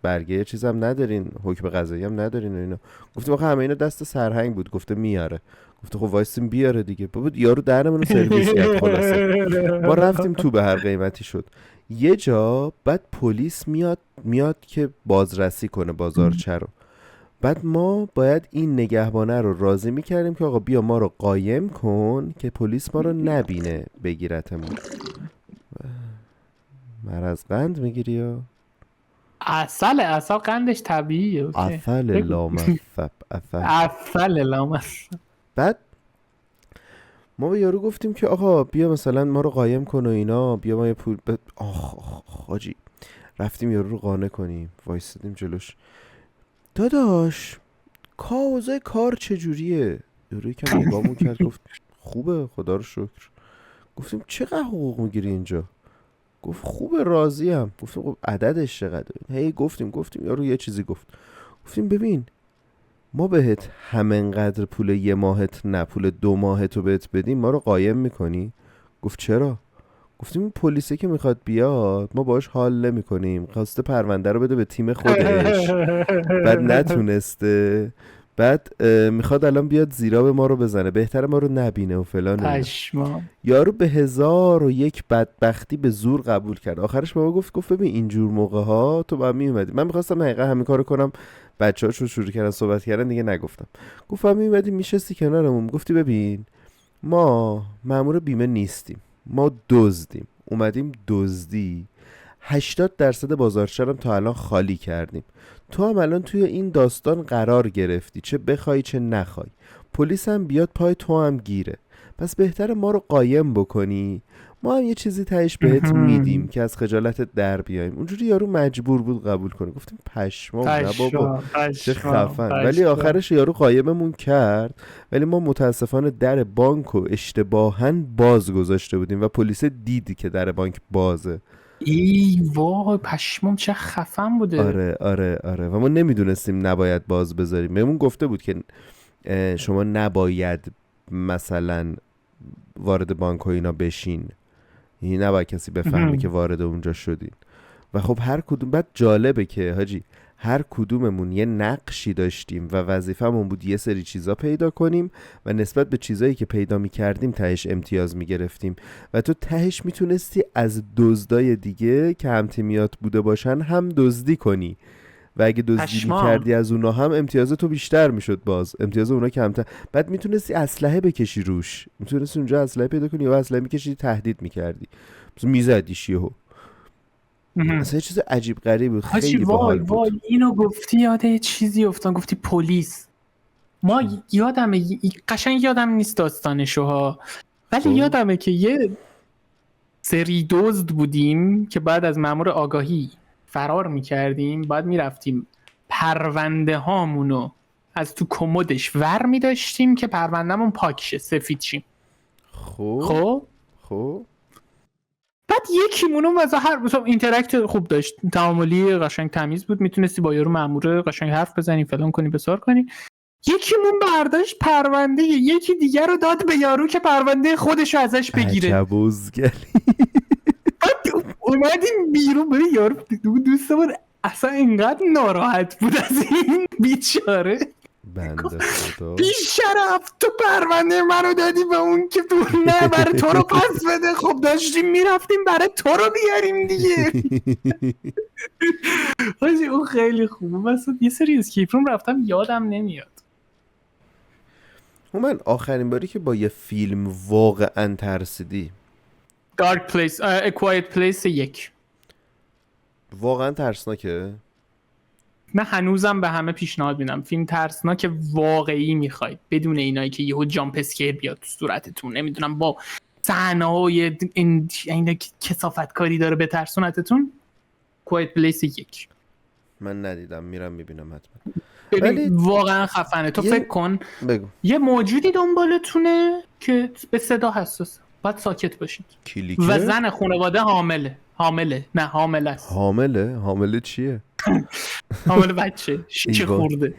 برگه چیزم ندارین، حکم قضایی هم ندارین و اینا. گفتیم آخه همه اینا دست سرهنگ بود. گفته میاره. گفته خب وایسین بیاره دیگه. بود یارو درمون رو سرویس کرد. خلاصه ما رفتیم تو به هر قیمتی شد. یه جا بعد پلیس میاد که بازرسی کنه بازارچه رو. بعد ما باید این نگهبانه رو راضی میکردیم که آقا بیا ما رو قایم کن که پلیس ما رو نبینه بگیرتمون. مرض قند میگیری یا؟ اصل قندش طبیعیه. افل لامصب افل لامصب. بعد ما به یارو گفتیم که آقا بیا مثلا ما رو قایم کن و اینا، بیا ما یه پول آخ حاجی رفتیم یارو رو قانع کنیم، وایسادیم جلوش. داداش اوضاع کار چجوریه؟ یارو یکم نگاهمون کرد گفت خوبه خدا رو شکر. گفتیم چقدر حقوق میگیری اینجا؟ گفت خوبه راضیم. گفتیم خب عددش چقدره؟ هی گفتیم یارو یه چیزی گفتیم ببین ما بهت همینقدر پول یه ماهت نه پول 2 ماهت رو بهت بدیم ما رو قایم میکنی؟ گفت چرا؟ گفتیم این پلیسه که میخواد بیاد ما باش حال نمی کنیم، خواسته پرونده رو بده به تیم خودش بعد نتونسته، بعد میخواد الان بیاد زیرا ما رو بزنه، بهتره ما رو نبینه و فلان. پشما. یارو به 1001 بدبختی به زور قبول کرد. آخرش بابا گفت ببین اینجور موقع ها تو با میومدی. من میخواستم حقیقتا همین کارو کنم، بچه‌ها شروع کردن صحبت کردن دیگه نگفتم. گفتم میومدی میشستی کنارمون گفتی ببین ما مأمور بیمه نیستیم، ما دزدیم، اومدیم دزدی، 80% بازارچه رو تا الان خالی کردیم، تو هم الان توی این داستان قرار گرفتی، چه بخوای چه نخوای، پلیس هم بیاد پای تو هم گیره، پس بهتره ما رو قایم بکنی، ما هم یه چیزی تهش بهت میدیم که از خجالتت در بیایم. اونجوری یارو مجبور بود قبول کنه. گفتیم پشمام نه بابا چه خفن. ولی آخرش یارو قایممون کرد، ولی ما متاسفانه در بانکو اشتباهاً باز گذاشته بودیم و پلیس دیدی که در بانک بازه. ای وای پشمام چه خفن بوده. آره و ما نمیدونستیم نباید باز بذاریم. بهمون گفته بود که شما نباید مثلا وارد بانک و اینا بشین، یعنی نباید کسی بفهمه که وارد اونجا شدین. و خب هر کدوم بعد جالبه که حاجی هر کدوممون یه نقشی داشتیم و وظیفمون بود یه سری چیزا پیدا کنیم و نسبت به چیزایی که پیدا می‌کردیم تهش امتیاز می‌گرفتیم و تو تهش میتونستی از دزدای دیگه که هم تیمیات بوده باشن هم دزدی کنی و اگه دزدی می‌کردی از اونا هم امتیاز تو بیشتر میشد، باز امتیاز اونا کمتر. بعد میتونستی اسلحه بکشی روش، میتونستی اونجا اسلحه پیدا کنی یا اسلحه میکشی تهدید می‌کردی، میزدیش یهو. اصلا چیز عجیب غریب بود، خیلی باحال بود. وای اینو گفتی یاد یه چیزی افتادم، گفتی پلیس. ما یادمه قشنگ یادم نیست داستانشو ها، ولی یادمه که یه سری دزد بودیم که بعد از مأمور آگاهی فرار میکردیم، بعد میرفتیم پرونده هامونو از تو کمدش ور میداشتیم که پروندهمون پاک شه، سفید شیم. خب بعد یکیمونو مثلا هر مثلا اینتراکت خوب داشت، تعاملی قشنگ تمیز بود، میتونستی با یارو مأمور قشنگ حرف بزنی فلان کنی بسار کنی. یکیمون برداشت پرونده یکی دیگر رو داد به یارو که پرونده خودشو ازش بگیره. عجبوزگلی. بعد اومدیم بیرون ببین یارو دوستمون اصلا اینقدر ناراحت بود از این بیچاره. بنده خدا بی شرف تو پرونده منو دادی به اون که تو نه برای تو رو پس بده. خب داشتیم میرفتیم برای تو رو بیاریم دیگه. حاجی اون خیلی خوبه. مثلا یه سری اسکیپ روم رفتم یادم نمیاد. من آخرین باری که با یه فیلم واقعا ترسیدی Dark Place A Quiet Place 1 واقعا ترسناکه. من هنوزم به همه پیشنهاد میدم فیلم ترسناک واقعی میخواید بدون اینایی که یهو جامپ اسکیر بیاد تو صورتتون، نمیدونم با صحنه‌های این کثافت کاری داره بترسونتتون. Quiet Place 1 من ندیدم، میرم میبینم حتما. ولی واقعا خفنه. تو فکر کن بگو. یه موجودی دنبالتونه که به صدا حساس، باید ساکت باشید. کلیکه؟ و زن خانواده حامله حامله چیه؟ حامله بچه شیشه خورده.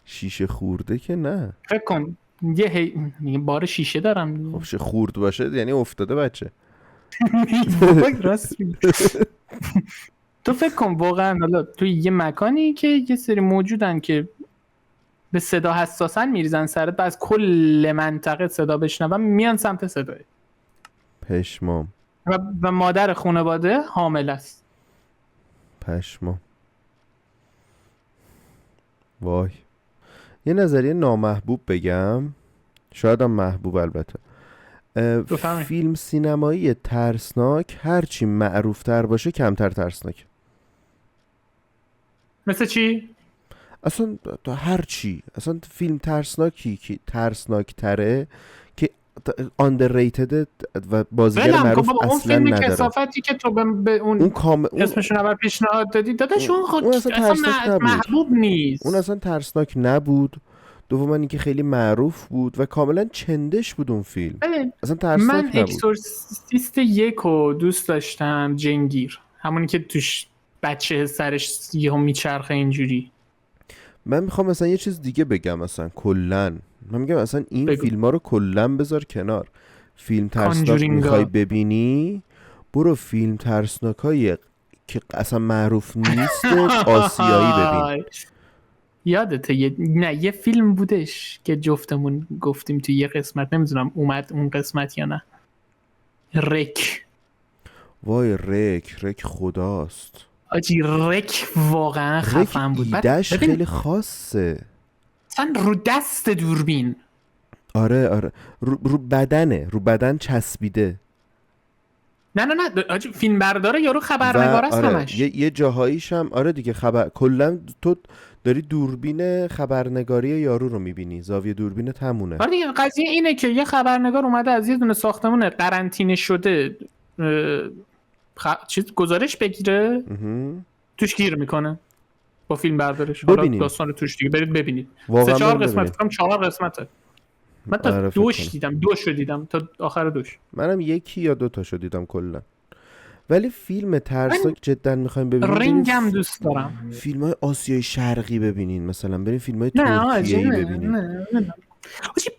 شیشه خورده که نه. فکر کن میگه بار شیشه دارم دیگه. خب خورد باشه یعنی افتاده بچه. بابا راست میگی. تو فکر کن واقعا حالا توی یه مکانی که یه سری موجودن که به صدا حساسن میریزن سرت و از کل منطقه صدا بشنون میان سمت صدای پشمام. و مادر خانواده حامل است. پشمام. وای. یه نظریه نامحبوب بگم، شاید هم محبوب البته. بفرمایید. فیلم سینمایی ترسناک هرچی معروفتر باشه کمتر ترسناک. مثل چی؟ اصلا هرچی، اصلا فیلم ترسناکی که ترسناک تره که underrated و بازیگر معروف اون اصلا فیلم نداره. کثافتی که تو به اون اون اسمشون اول پیشنهاد دادی داداش اون خود اون اصلا ترسناک نبود. محبوب نیست. اون اصلا ترسناک نبود. دوما اینکه خیلی معروف بود و کاملا چندش بود اون فیلم. اصلا ترسناک من نبود. اکسورسیست 1 رو دوست داشتم، جنگیر، همونی که توش بچه سرش یهو میچرخه اینجوری. من میخوام مثلا یه چیز دیگه بگم، مثلا کلن من میگم مثلا این بگو. فیلم ها رو کلن بذار کنار. فیلم ترسناک کانجورینگا. میخوای ببینی برو فیلم ترسناک های که اصلا معروف نیست آسیایی ببین. یادته یه فیلم بودش که جفتمون گفتیم توی یه قسمت، نمیدونم اومد اون قسمت یا نه، رک. وای رک خداست. آجی رک واقعا خفن بود. ایدهش خیلی خاصه. اصلا رو دست دوربین. آره رو بدنه، رو بدن چسبیده. نه آجی فیلم برداره یارو خبرنگار است همش. یه جاهاییش هم آره دیگه کلا تو داری دوربین خبرنگاری یارو رو میبینی، زاویه دوربینت همونه. آره دیگه قضیه اینه که یه خبرنگار اومده از یه دونه ساختمون قرنطینه شده چیز گزارش بگیره، توش گیر میکنه با فیلم بردارش. حالا داستان توش دیگه برید ببینید. 3-4 قسمت فکرم 4 قسمته. من تا دوش دیدم تا آخر دوش. منم 1 یا 2 تاشو دیدم کلا. ولی فیلم ترسناک جدا میخوایم ببینیم. رینگم دوست دارم. فیلم‌های آسیای شرقی ببینین، مثلا بریم فیلم‌های ترکیه‌ای ببینین. نه.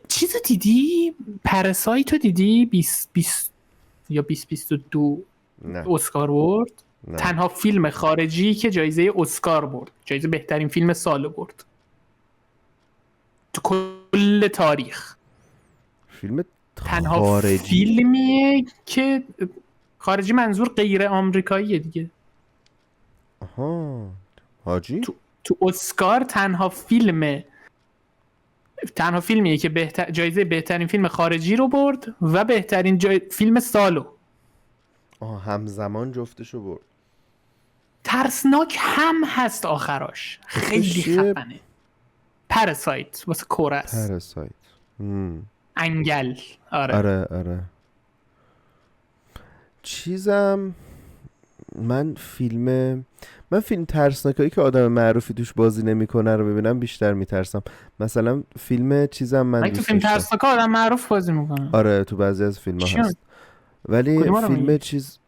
چیزو دیدی؟ پراسایتو دیدی؟ 20 یا 2022 اسکار برد. تنها فیلم خارجی که جایزه اسکار برد، جایزه بهترین فیلم سال برد تو کل تاریخ. فیلم تنها خارجی. فیلمیه که خارجی منظور غیر آمریکاییه دیگه. آها حاجی تو اسکار تنها فیلمیه که جایزه بهترین فیلم خارجی رو برد و بهترین فیلم سالو. همزمان جفتشو برد. ترسناک هم هست آخراش، خیلی خفنه. پراسایت واسه کورس. پراسایت انگل. آره. چیزم من فیلم ترسناکایی که آدم معروفی توش بازی نمیکنه رو ببینم بیشتر میترسم. مثلا فیلم چیزم من دوست داشتم. تو فیلم ترسناک آدم معروف بازی میکنه. آره تو بعضی از فیلم‌ها هست. ولی فیلم چیز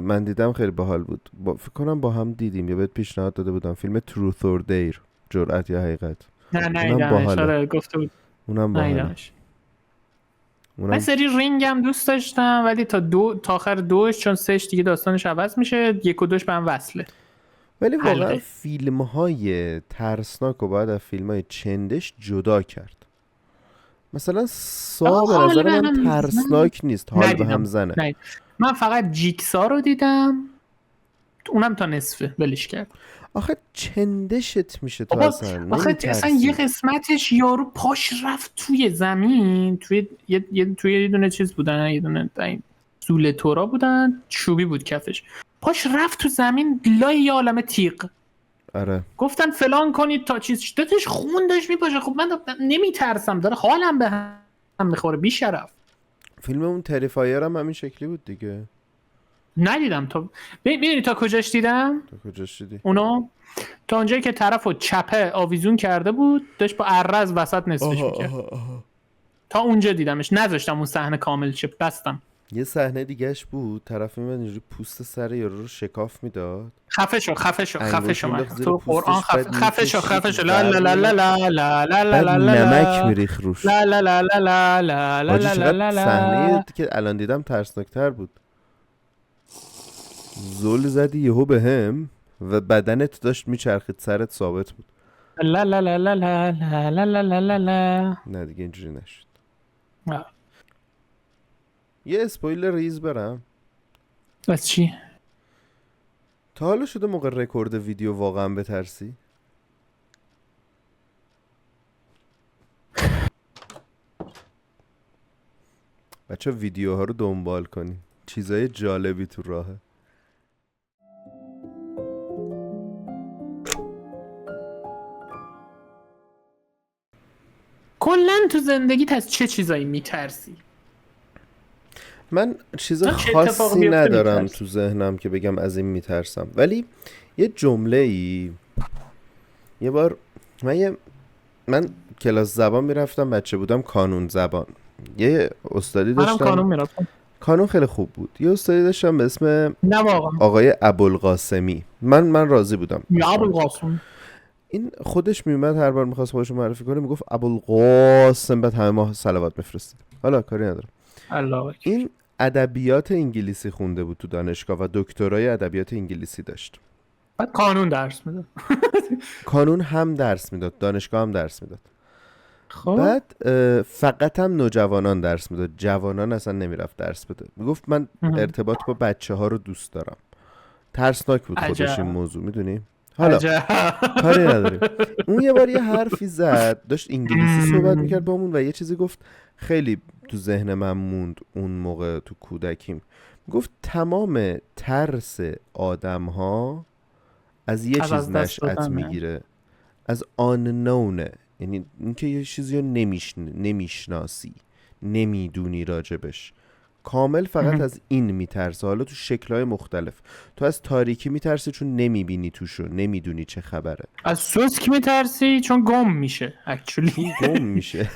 من دیدم خیلی باحال بود. فکر کنم با هم دیدیم یا بهت پیشنهاد داده بودم، فیلم Truth or Dare، جرأت یا حقیقت. نه اشاره گفته بود. اونم باحاله. من سری رینگم دوست داشتم ولی تا آخر 2 چون 3 دیگه داستانش عوض میشه، 1 و 2 به هم وصله. ولی واقعا فیلم‌های ترسناک رو باید از فیلم‌های چندش جدا کرد. مثلا به نظر من ترسناک نیست، حال به هم زنه. من فقط جیکسا رو دیدم، اونم تا نصفه ولش کرد. آخه چندشت میشه تو اصلا. آخه اصلا یه قسمتش یارو پاش رفت توی زمین، توی یه دونه چیز بودن، یه دونه سوله تورا بودن، چوبی بود کفش، پاش رفت تو زمین لای یه عالمه تیغ. آره گفتن فلان کنید تا چیز دادش خون داشت میپاشه. خب من نمیترسم، داره حالم به هم میخوره بی شرف. فیلم اون تریفایر هم همین شکلی بود دیگه. ندیدم. تا میدونی تا کجاش دیدم؟ تا کجاش دیدی؟ اونو تا اونجایی که طرفو چپه آویزون کرده بود، داشت با ارز وسط نصفش میکرد. تا اونجا دیدمش، نذاشتم اون صحنه کامل شه، بستم. یه صحنه دیگهش بود طرف میمد اینجوری پوست سر یارو رو شکاف میداد، خفه شو خفه شو خفه انگوش شو مینداخت من زیر تو قرآن پوستش، بعد خفه شو میکشید خفه شو لا لا برق لا لا میومد، لا لا لا بعد لا لا نمک لا میریخ روش. لا لا لا لا لا لا لا حاجی لا لا چقدر لا صحنه لا که الان دیدم ترسناکتر بود. زل زدی یهو به هم و بدنت داشت میچرخید، سرت ثابت بود. لا لا لا لا لا لا لا لا لا لا لا. نه دیگه اینجوری نشد. آه. یه اسپویلر ریز برم. از چی؟ تا حالا شده موقع رکورد ویدیو واقعا بترسی؟ بچه ویدیوها رو دنبال کنی، چیزای جالبی تو راهه. کلا تو زندگیت از چه چیزایی میترسی؟ من چیز چه اتفاقی خاصی بیفته ندارم میترسی؟ تو ذهنم که بگم از این میترسم، ولی یه جمله ای یه بار من کلاس زبان میرفتم، بچه بودم، کانون زبان. یه استادی منم داشتم، کانون میرفتم. کانون خیلی خوب بود. یه استادی داشتم به اسم نه واقعا. آقای ابوالقاسمی. من راضی بودم. یا ابوالقاسم. این خودش میومد هر بار میخواست خودش رو معرفی کنه میگفت ابوالقاسم، بعد همه ما صلوات میفرستید. حالا کاری ندارم. الله اکبر. این ادبیات انگلیسی خونده بود تو دانشگاه و دکترای ادبیات انگلیسی داشت. بعد قانون درس میده. کانون هم درس میداد، دانشگاه هم درس میداد. خب بعد فقط هم نوجوانان درس میداد، جوانان اصلا نمیرفت درس بده. میگفت من ارتباط با بچه ها رو دوست دارم. ترسناک بود خودش عجب. این موضوع، میدونی؟ حالا عجب. کاری نداریم. اون یه بار یه حرفی زد، داشت انگلیسی صحبت میکرد با همون و یه چیزی گفت خیلی تو ذهن من موند اون موقع تو کودکیم. گفت تمام ترس آدم ها از یه از چیز دست نشأت دادنه. میگیره، از آننونه، یعنی اینکه یه چیزی رو نمیشناسی، نمیدونی راجبش. کامل فقط از این میترسه، حالا تو شکلهای مختلف. تو از تاریکی میترسی چون نمیبینی توشو، نمیدونی چه خبره. از سوسک میترسی چون گم میشه اکچولی. گم میشه.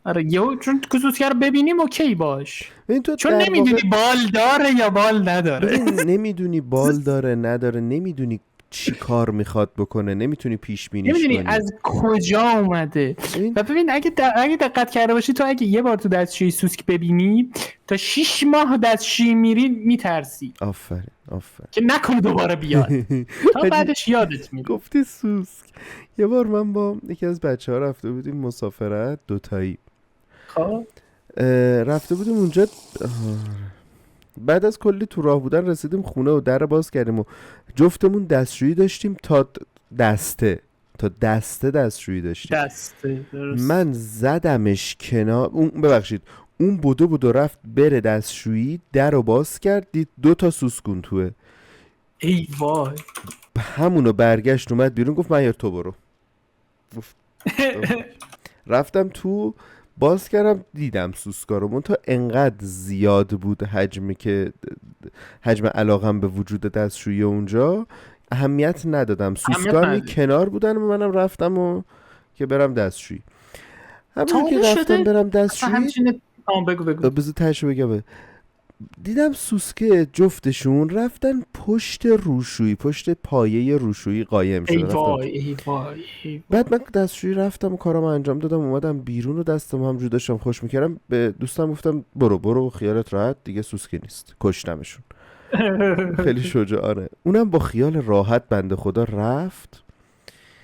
آره چون سوسک رو ببینیم اوکی باش، ببین تو چون در نمیدونی واقع بال داره یا بال نداره. ببین نمیدونی بال داره نداره، نمیدونی چی کار میخواد بکنه، نمیتونی پیش بینیش نمیدونی کنی. از کجا اومده. ببین و ببین اگه دقت کرده باشی تو، اگه یه بار تو دستشویی سوسک ببینی تا 6 ماه دستشویی میری میترسی آفرین که نکنه دوباره بیاد، تا حاجی، بعدش یادت میره. گفتی سوسک. یه بار من با یکی از بچه ها رفته بودیم مسافرت دوتایی. خب رفته بودیم اونجا، بعد از کلی تو راه بودن رسیدیم خونه و در باز کردیم و جفتمون دستشویی داشتیم تا دسته دستشویی داشتیم. دسته درست. من زدمش کنار، ببخشید اون بودو رفت بره دستشویی، در رو باز کرد، دید 2 سوسکون توه. ای وای. همونو برگشت اومد بیرون، گفت مهیار تو برو. گفت رفتم تو، باز کردم دیدم سوسکا رو، منتها انقدر زیاد بود حجم علاقم به وجود دستشویی اونجا، اهمیت ندادم. سوسکا هم کنار بودن و منم رفتم و که برم دستشویی. همون که رفتم برم دستشویی، بگو بذار تهشو بگم، دیدم سوسکه جفتشون رفتن پشت روشویی، پشت پایه روشویی قایم شده. ای وای. بعد من دستشویی رفتم و کارم انجام دادم، اومدم بیرون و دستم همجور داشتم خوش میکردم، به دوستم گفتم برو خیالت راحت، دیگه سوسکه نیست، کشتمشون. خیلی شجاعانه. اونم با خیال راحت بنده خدا رفت.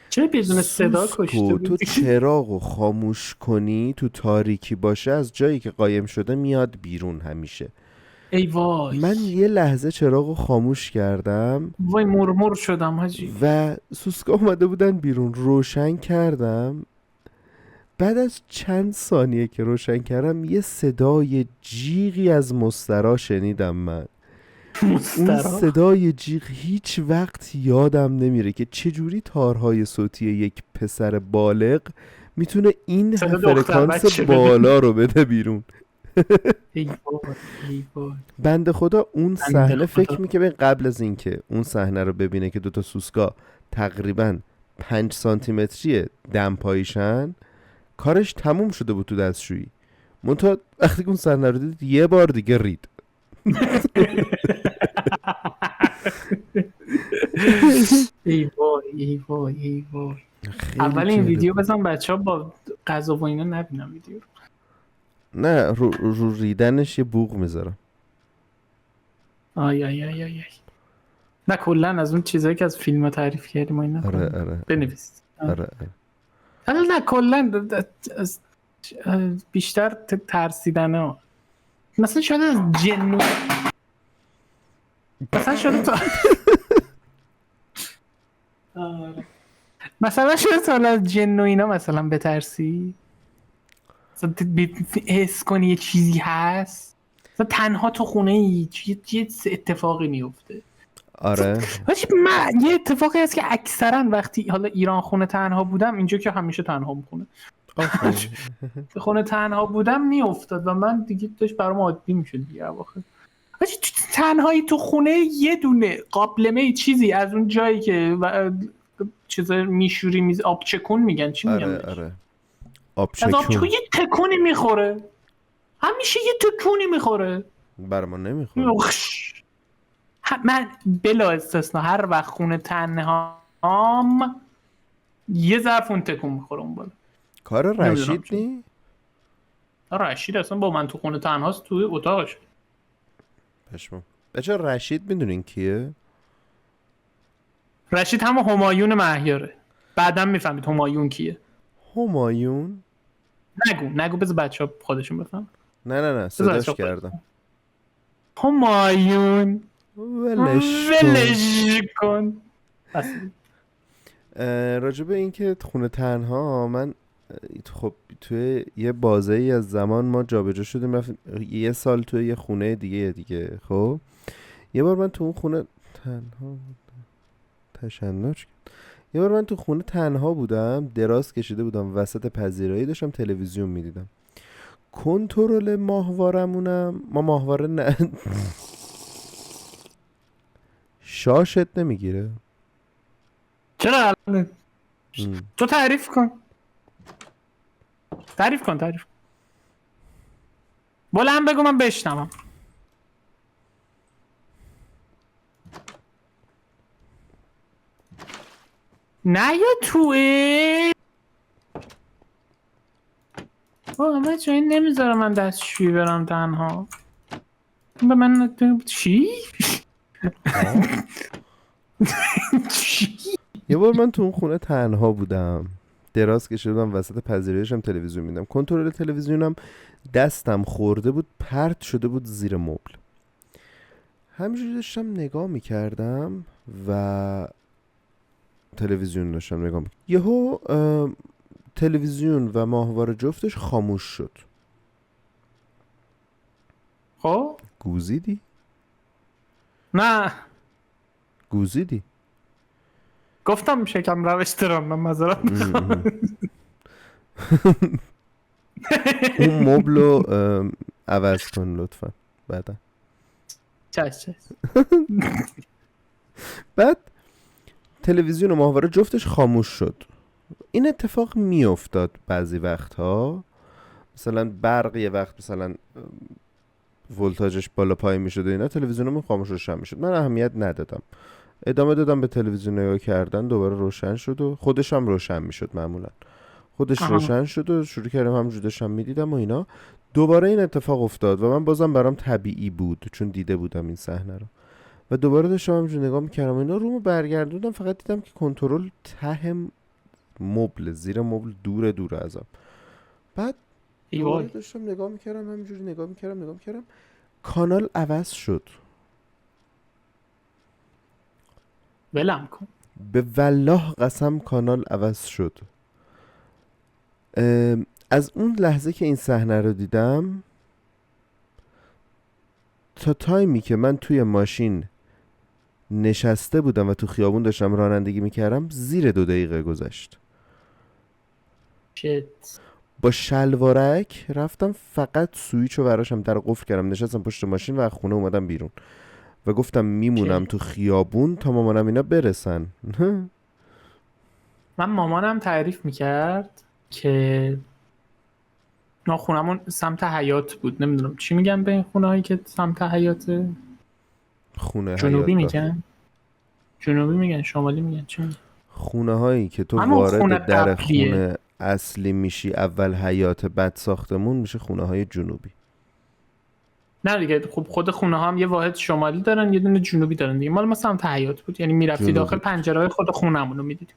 چه بدون صدا کشته بود. تو چراغو خاموش کنی، تو تاریکی باشه، از جایی که قایم شده میاد بیرون همیشه. ای وای. من یه لحظه چراغو خاموش کردم، وای مرمر شدم حاجی. و سوسکا اومده بودن بیرون، روشن کردم. بعد از چند ثانیه که روشن کردم یه صدای جیغی از مسترا شنیدم من. اون صدای جیغ هیچ وقت یادم نمیره که چجوری تارهای صوتی یک پسر بالغ میتونه این فرکانس بالا رو بده بیرون. ای وای. بنده خدا اون صحنه فکر میکنه قبل از اینکه اون صحنه رو ببینه که 2 سوسکا تقریبا 5 سانتی متری دم پاییشن، کارش تموم شده بود تو دستشویی. منتها وقتی که اون صحنه رو دید یه بار دیگه رید. ای وای ای وای ای وای. خیلی اول این جالب ویدیو بود. بزن بچه ها با غذا و اینا نبینم ویدیو رو. نه رو ریدنش یه بوق میذارم. آی آی آی آی آی. نه کلا از اون چیزایی که از فیلم ها تعریف کردیم و اینا آره کلا آره بنویس. آره. حالا نه کلا بیشتر ترسیدنه ها. مثلا شاید از جنو مثلا شاید تو آره. مثلا شاید تو از جن و اینا مثلا بترسی، مثلا حس کنی یه چیزی هست، مثلا تنها تو خونه ای یه اتفاقی میفته. آره من یه اتفاقی هست که اکثرا وقتی حالا ایران خونه تنها بودم، اینجا که همیشه تنها میخونه، آفرین. خونه تنها بودم میافتاد و من دیگه داشت برام عادی میشد دیگه اواخر. تنهایی تو خونه یه دونه قابلمه چیزی از اون جایی که چیزا میشوری آب چکون میگن، چی میگن آره بهش؟ آره از آب چکون آبچکون یه تکونی میخوره، همیشه یه تکونی میخوره. بر ما نمیخوره. من بلا استثنا هر وقت خونه تنهام یه ظرف اون تکون میخوره اون بالا. کار نمیدونم رشید چرا. نی؟ رشید اصلا با من تو خونه تنهاست توی اتاقش. پشمام. بچه رشید میدونین کیه؟ رشید هم همایون مهیاره، بعدا میفهمید همایون کیه. همایون؟ نگو بذار بچه ها خودشون بفهم. نه صداش کردم. همایون ولش کن. ولش کن. راجب این که خونه تنها من خب توی یه بازه ای از زمان ما جابجا شدیم رفتیم یه سال توی یه خونه دیگه. خب یه بار من تو اون خونه تنها تشنج کرد. یه بار من تو خونه تنها بودم، دراز کشیده بودم وسط پذیرایی، داشتم تلویزیون میدیدم. کنترل ماهوارمونم، ما ماهواره نه شاشت نمیگیره. چرا تو تعریف کن. بلند بگو من بشنوم. نه یا توه بچه این نمیذاره من دستشویی برم تنها. به من چی؟ چی؟ یه بار من تو اون خونه تنها بودم، دراز کشیده بودم وسط پذیرایشم تلویزیون میدم. کنترل تلویزیونم دستم خورده بود، پرت شده بود زیر مبل. همینجوری داشتم نگاه میکردم و تلویزیون داشتم نگاه میکردم. یهو تلویزیون و ماهواره جفتش خاموش شد. خب گوزیدی؟ نه گوزیدی؟ گفتم شکم روش دارم، من معذرت میخوام. اون مبلو عوض کن لطفا بعدا. چش. بعد تلویزیون و ماهواره جفتش خاموش شد. این اتفاق میافتاد بعضی وقتها، مثلا برق یه وقت مثلا ولتاژش بالا پایین میشد و اینا، تلویزیونمون خاموش روشن میشد. من اهمیت ندادم، ادامه دادم به تلویزیون نگاه کردن. دوباره روشن شد و خودش هم روشن میشد، معمولا خودش روشن شد و شروع کردم همونجوری داشتم میدیدم و اینا. دوباره این اتفاق افتاد و من بازم برام طبیعی بود چون دیده بودم این صحنه رو و دوباره داشتم همونجوری نگاه میکردم و اینا. رومو برگردوندم، فقط دیدم که کنترل ته مبل، زیر مبل، دور ازم. بعد دوباره داشتم نگاه میکردم، همینجوری نگاه میکردم، کانال عوض شد. ولم کن. به والله قسم کانال عوض شد. از اون لحظه که این صحنه رو دیدم تا تایمی که من توی ماشین نشسته بودم و تو خیابون داشتم رانندگی میکردم زیر 2 دقیقه گذشت. با شلوارک رفتم فقط سویچو وراشم در قفل کردم، نشستم پشت ماشین و از خونه اومدم بیرون و گفتم میمونم تو خیابون تا مامانم اینا برسن. من مامانم تعریف میکرد که نه خونمون سمت حیاط بود، نمیدونم چی میگن به این خونه هایی که سمت حیاطه. خونه جنوبی حیاط دار. میگن، جنوبی میگن، شمالی میگن، چی میگن؟ خونه هایی که تو همون خونه وارد در قبلیه. خونه اصلی میشی اول حیاط بعد ساختمون میشه خونه های جنوبی. نه دیگه، خب خود خونه ها هم یه واحد شمالی دارن یه دونه جنوبی دارن دیگه. مال ما سمت حیاط بود، یعنی میرفتی جنوبی داخل بود. پنجره های خود خونمون رو میدیدی.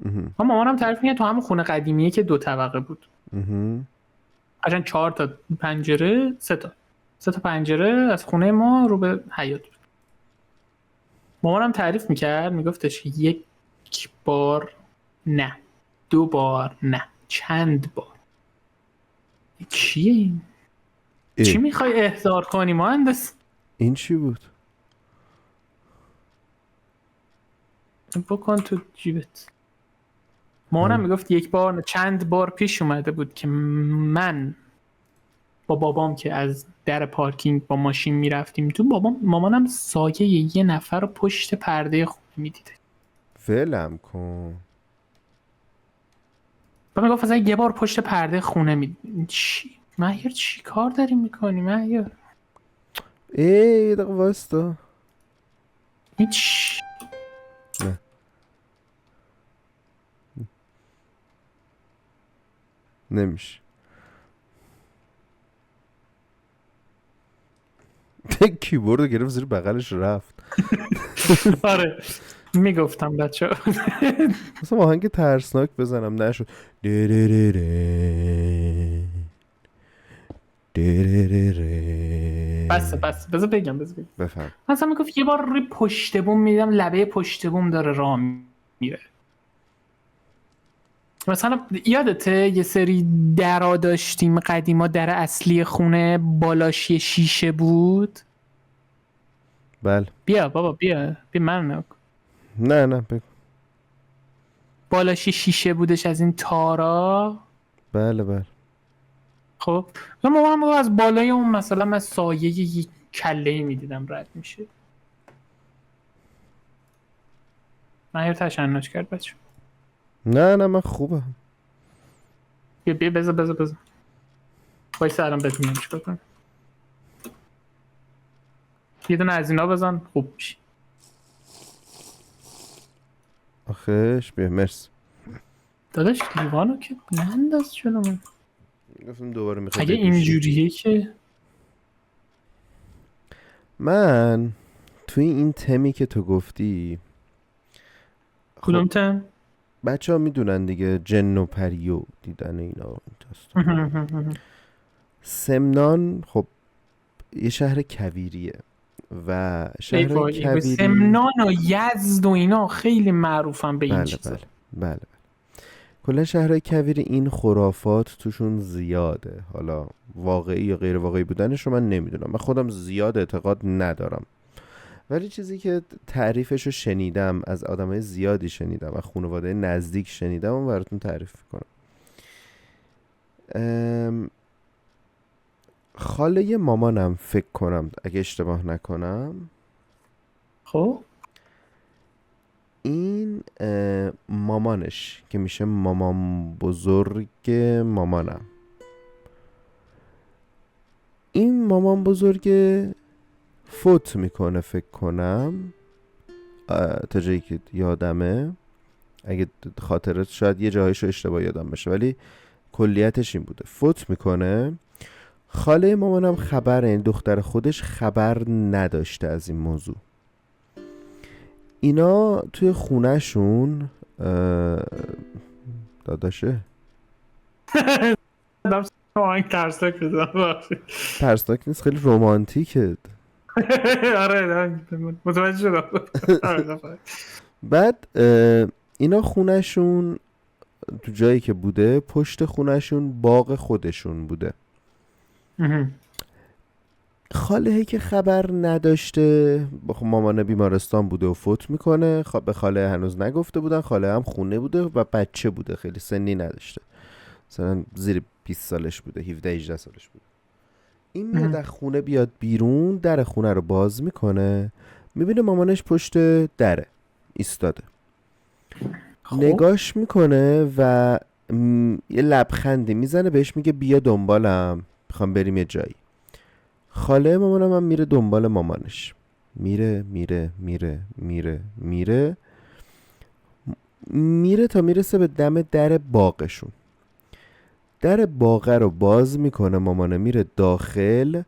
اها. مامانم تعریف میگه تو همون خونه قدیمیه که 2 طبقه بود، اها. قشنگ 4 تا پنجره، 3 تا پنجره از خونه ما رو به حیاط بود. مامانم تعریف میکرد، میگفتش یک بار نه، 2 بار نه، چند بار. چیه این؟ چی اه. میخوای احضار کنی مهندس؟ این چی بود؟ بکن تو جیبت. مامانم میگفت یک بار نه، چند بار پیش اومده بود که من با بابام که از در پارکینگ با ماشین میرفتیم تو، مامانم سایه یه نفر رو پشت پرده خونه میدیده. ولم کن. و میگفت مثلا یه بار پشت پرده خونه میدیده. چی؟ مهیار چی کار داری میکنی مهیار؟ یه دقیقه واستا. هیچ. نه نمیشه. کیبورد رو گرفت زیر بغلش رفت. آره میگفتم بچه مثلا آهنگ ترسناک بزنم نشد. بس بذار بگم بفهم. مثلا میگفت یه بار روی پشت بوم میدم، لبه پشت بوم داره راه میره. مثلا یادته یه سری درا داشتیم قدیما، در اصلی خونه بالاش یه شیشه بود. بله. بیا بابا بیا من نکن. نه بگو. بالاش یه شیشه بودش از این تارا. بله. خب من از بالای اون مثلا من سایه یه کله‌ای میدیدم رد میشه. من تشنج کرد بچه. نه من خوبه. بیا بذار وایسا الان بهت میگم چیکار کنم. یه دونه از اینا بزن خوب میشه. آخش بیا مرسی. داداش لیوانو که ننداز جلو من. گفتم دوباره میخوای اگه بپیشی. اینجوریه که من توی این تمی که تو گفتی، کدوم تم؟ بچه ها میدونن دیگه، جن و پریو دیدن اینا این داستان. سمنان خب یه شهر کویریه و شهر ای کویری. سمنان و یزد و اینا خیلی معروفن به این چیزا. بله. کلا شهرهای کویری این خرافات توشون زیاده. حالا واقعی یا غیر واقعی بودنش رو من نمیدونم، من خودم زیاد اعتقاد ندارم، ولی چیزی که تعریفش رو شنیدم، از آدمای زیادی شنیدم و خانواده نزدیک شنیدم و براتون تعریف کنم. خاله مامانم فکر کنم اگه اشتباه نکنم، خب این مامانش که میشه مامان بزرگ مامانم، این مامان بزرگ فوت میکنه فکر کنم، تا جایی که یادمه، اگه خاطرت شاید یه جاهایشو اشتباه یادم باشه ولی کلیتش این بوده، فوت میکنه. خاله مامانم خبر، این دختر خودش خبر نداشته از این موضوع. اینا توی خونهشون داداشه آهنگ ترسناک بزن. ترسناک نیست، خیلی رومانتیکه. آره متوجه شدم. بعد اینا خونهشون تو جایی که بوده، پشت خونهشون باغ خودشون بوده. خاله که خبر نداشته، مامان بیمارستان بوده و فوت میکنه، به خاله هنوز نگفته بودن، خاله هم خونه بوده و بچه بوده، خیلی سنی نداشته، مثلا زیر 20 سالش بوده، 17-18 سالش بوده. این میاد از خونه بیاد بیرون، در خونه رو باز میکنه، میبینه مامانش پشت دره ایستاده. نگاش میکنه و یه لبخندی میزنه بهش میگه بیا دنبالم، میخوام بریم یه جایی. خاله مامانم هم میره دنبال مامانش، میره میره میره میره میره میره تا میرسه به دم در باغشون. در باغه رو باز میکنه، مامانه میره داخل،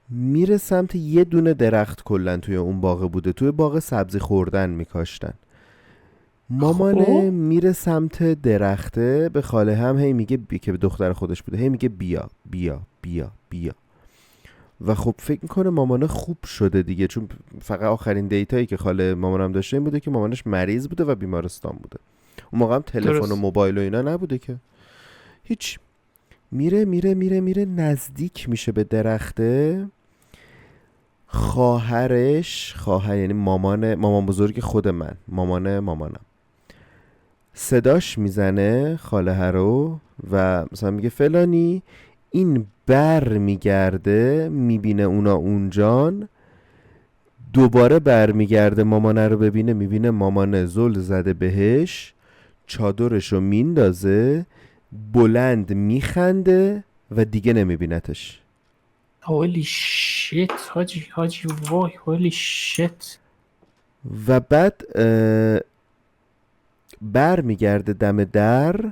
میره سمت یه دونه درخت. کلن توی اون باغ بوده، توی باغ سبزی خوردن میکاشتن. مامانه خب میره سمت درخته، به خاله هم هی میگه که به دختر خودش بوده، هی میگه بیا بیا بیا بیا. و خب فکر میکنه مامانه خوب شده دیگه، چون فقط آخرین دیتایی که خاله مامانم داشته این بوده که مامانش مریض بوده و بیمارستان بوده. اون موقع هم تلفن و درست. موبایل و اینا نبوده که هیچ. میره میره میره میره نزدیک میشه به درخته. خواهر یعنی مامان بزرگ خود من، مامانم صداش میزنه خاله رو و مثلا میگه فلانی. این بر میگرده میبینه اونا اونجان، دوباره بر میگرده مامانه رو ببینه، میبینه مامانه زل زده بهش، چادرشو میندازه، بلند میخنده و دیگه نمیبینتش. هولی شیت حاجی وای هولی شیت. و بعد بر میگرده دم در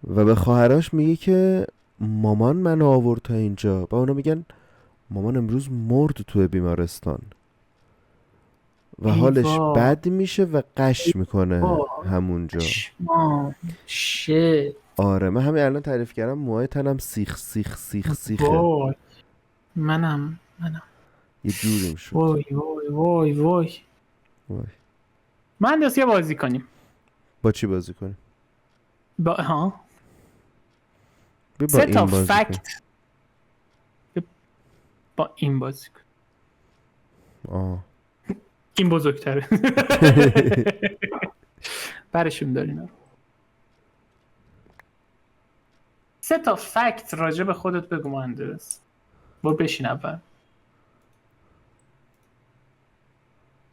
و به خواهراش میگه که مامان منو آورد تا اینجا. و اونا میگن مامان امروز مرد توی بیمارستان. و ای حالش وای بد میشه و قش میکنه وای همونجا. پشمام شیت. آره من همین الان تعریف کردم موهای تنم سیخ سیخ سیخ سیخه. وای منم یه جوریم شد. وای وای وای وای. وای. مهندس یه بازی کنیم با چی بازی کنیم؟ با با سه تا این بازی کنیم. فکت با این بازی کن. آه. این بزرگتره. برشون دارین. سه تا فکت راجع به خودت بگو مهندس. برو بشین اول.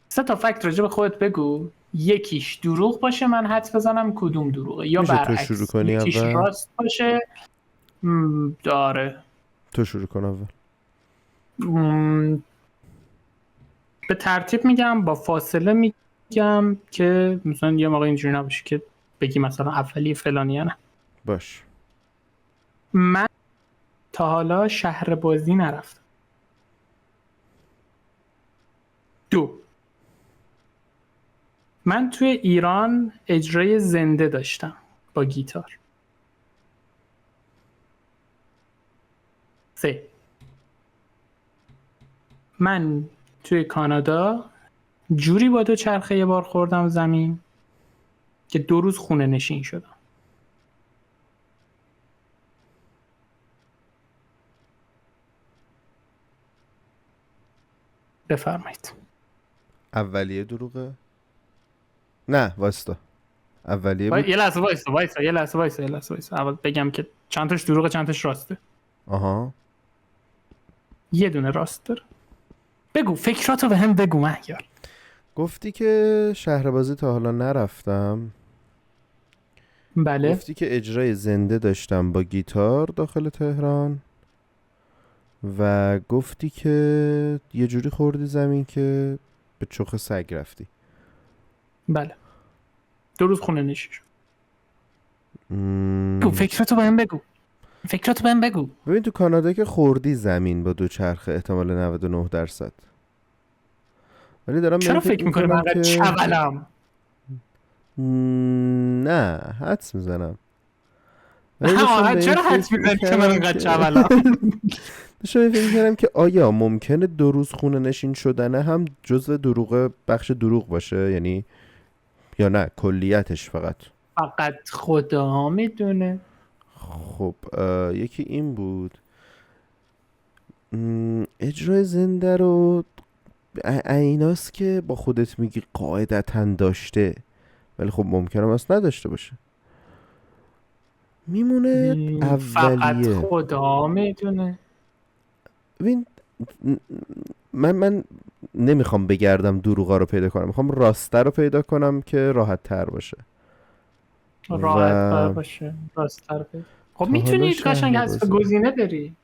سه تا فکت راجع به خودت بگو، یکیش دروغ باشه من حدس بزنم کدوم دروغه، یا میشه تو برعکس شروع کنی یکیش اول؟ راست باشه. داره تو شروع کن اول. به ترتیب میگم، با فاصله میگم که مثلا یه موقع اینجوری نباشه که بگی مثلا اولی فلانی نه. باش. من تا حالا شهر بازی نرفتم. 2. من توی ایران اجرای زنده داشتم با گیتار. 3. من توی کانادا جوری با دوچرخه یه بار خوردم زمین که 2 روز خونه نشین شدم. بفرمایید. اولیه دروغه؟ نه واستا. اولیه بود. یه لحظه وایسا. اول بگم که چند تاش دروغه چند تاش راسته. آها. یه دونه راست داره. بگو فکراتو به هم بگو مهیار. گفتی که شهر بازی تا حالا نرفتم. بله. گفتی که اجرای زنده داشتم با گیتار داخل تهران. و گفتی که یه جوری خوردی زمین که به چخ سگ رفتی. بله. 2 روز خونه نشین شد. بگو فکراتو به هم بگو. ببین تو کانادا که خوردی زمین با دوچرخه احتمال 99%. ولی دارم چرا فکر میکنی من انقدر چولم؟ نه حدس میزنم. چرا حدس میزنی که من انقدر چولم؟ داشتم فکر می‌کردم که آیا ممکنه 2 روز خونه نشین شدنه هم جزء دروغ، بخش دروغ باشه، یعنی یا نه کلیتش فقط خدا میدونه. خب یکی این بود. اجرای زنده رو ایناست که با خودت میگی قاعدتاً داشته، ولی خب ممکنه اصلا نداشته باشه. میمونه فقط اولیه. خدا میدونه. ببین من نمیخوام بگردم دروغا رو پیدا کنم، میخوام راسته رو پیدا کنم که راحت تر باشه. راحت تر باشه، راست تر بگی. خب تا حالا میتونی شهر قشنگ حذف بازی گزینه بری.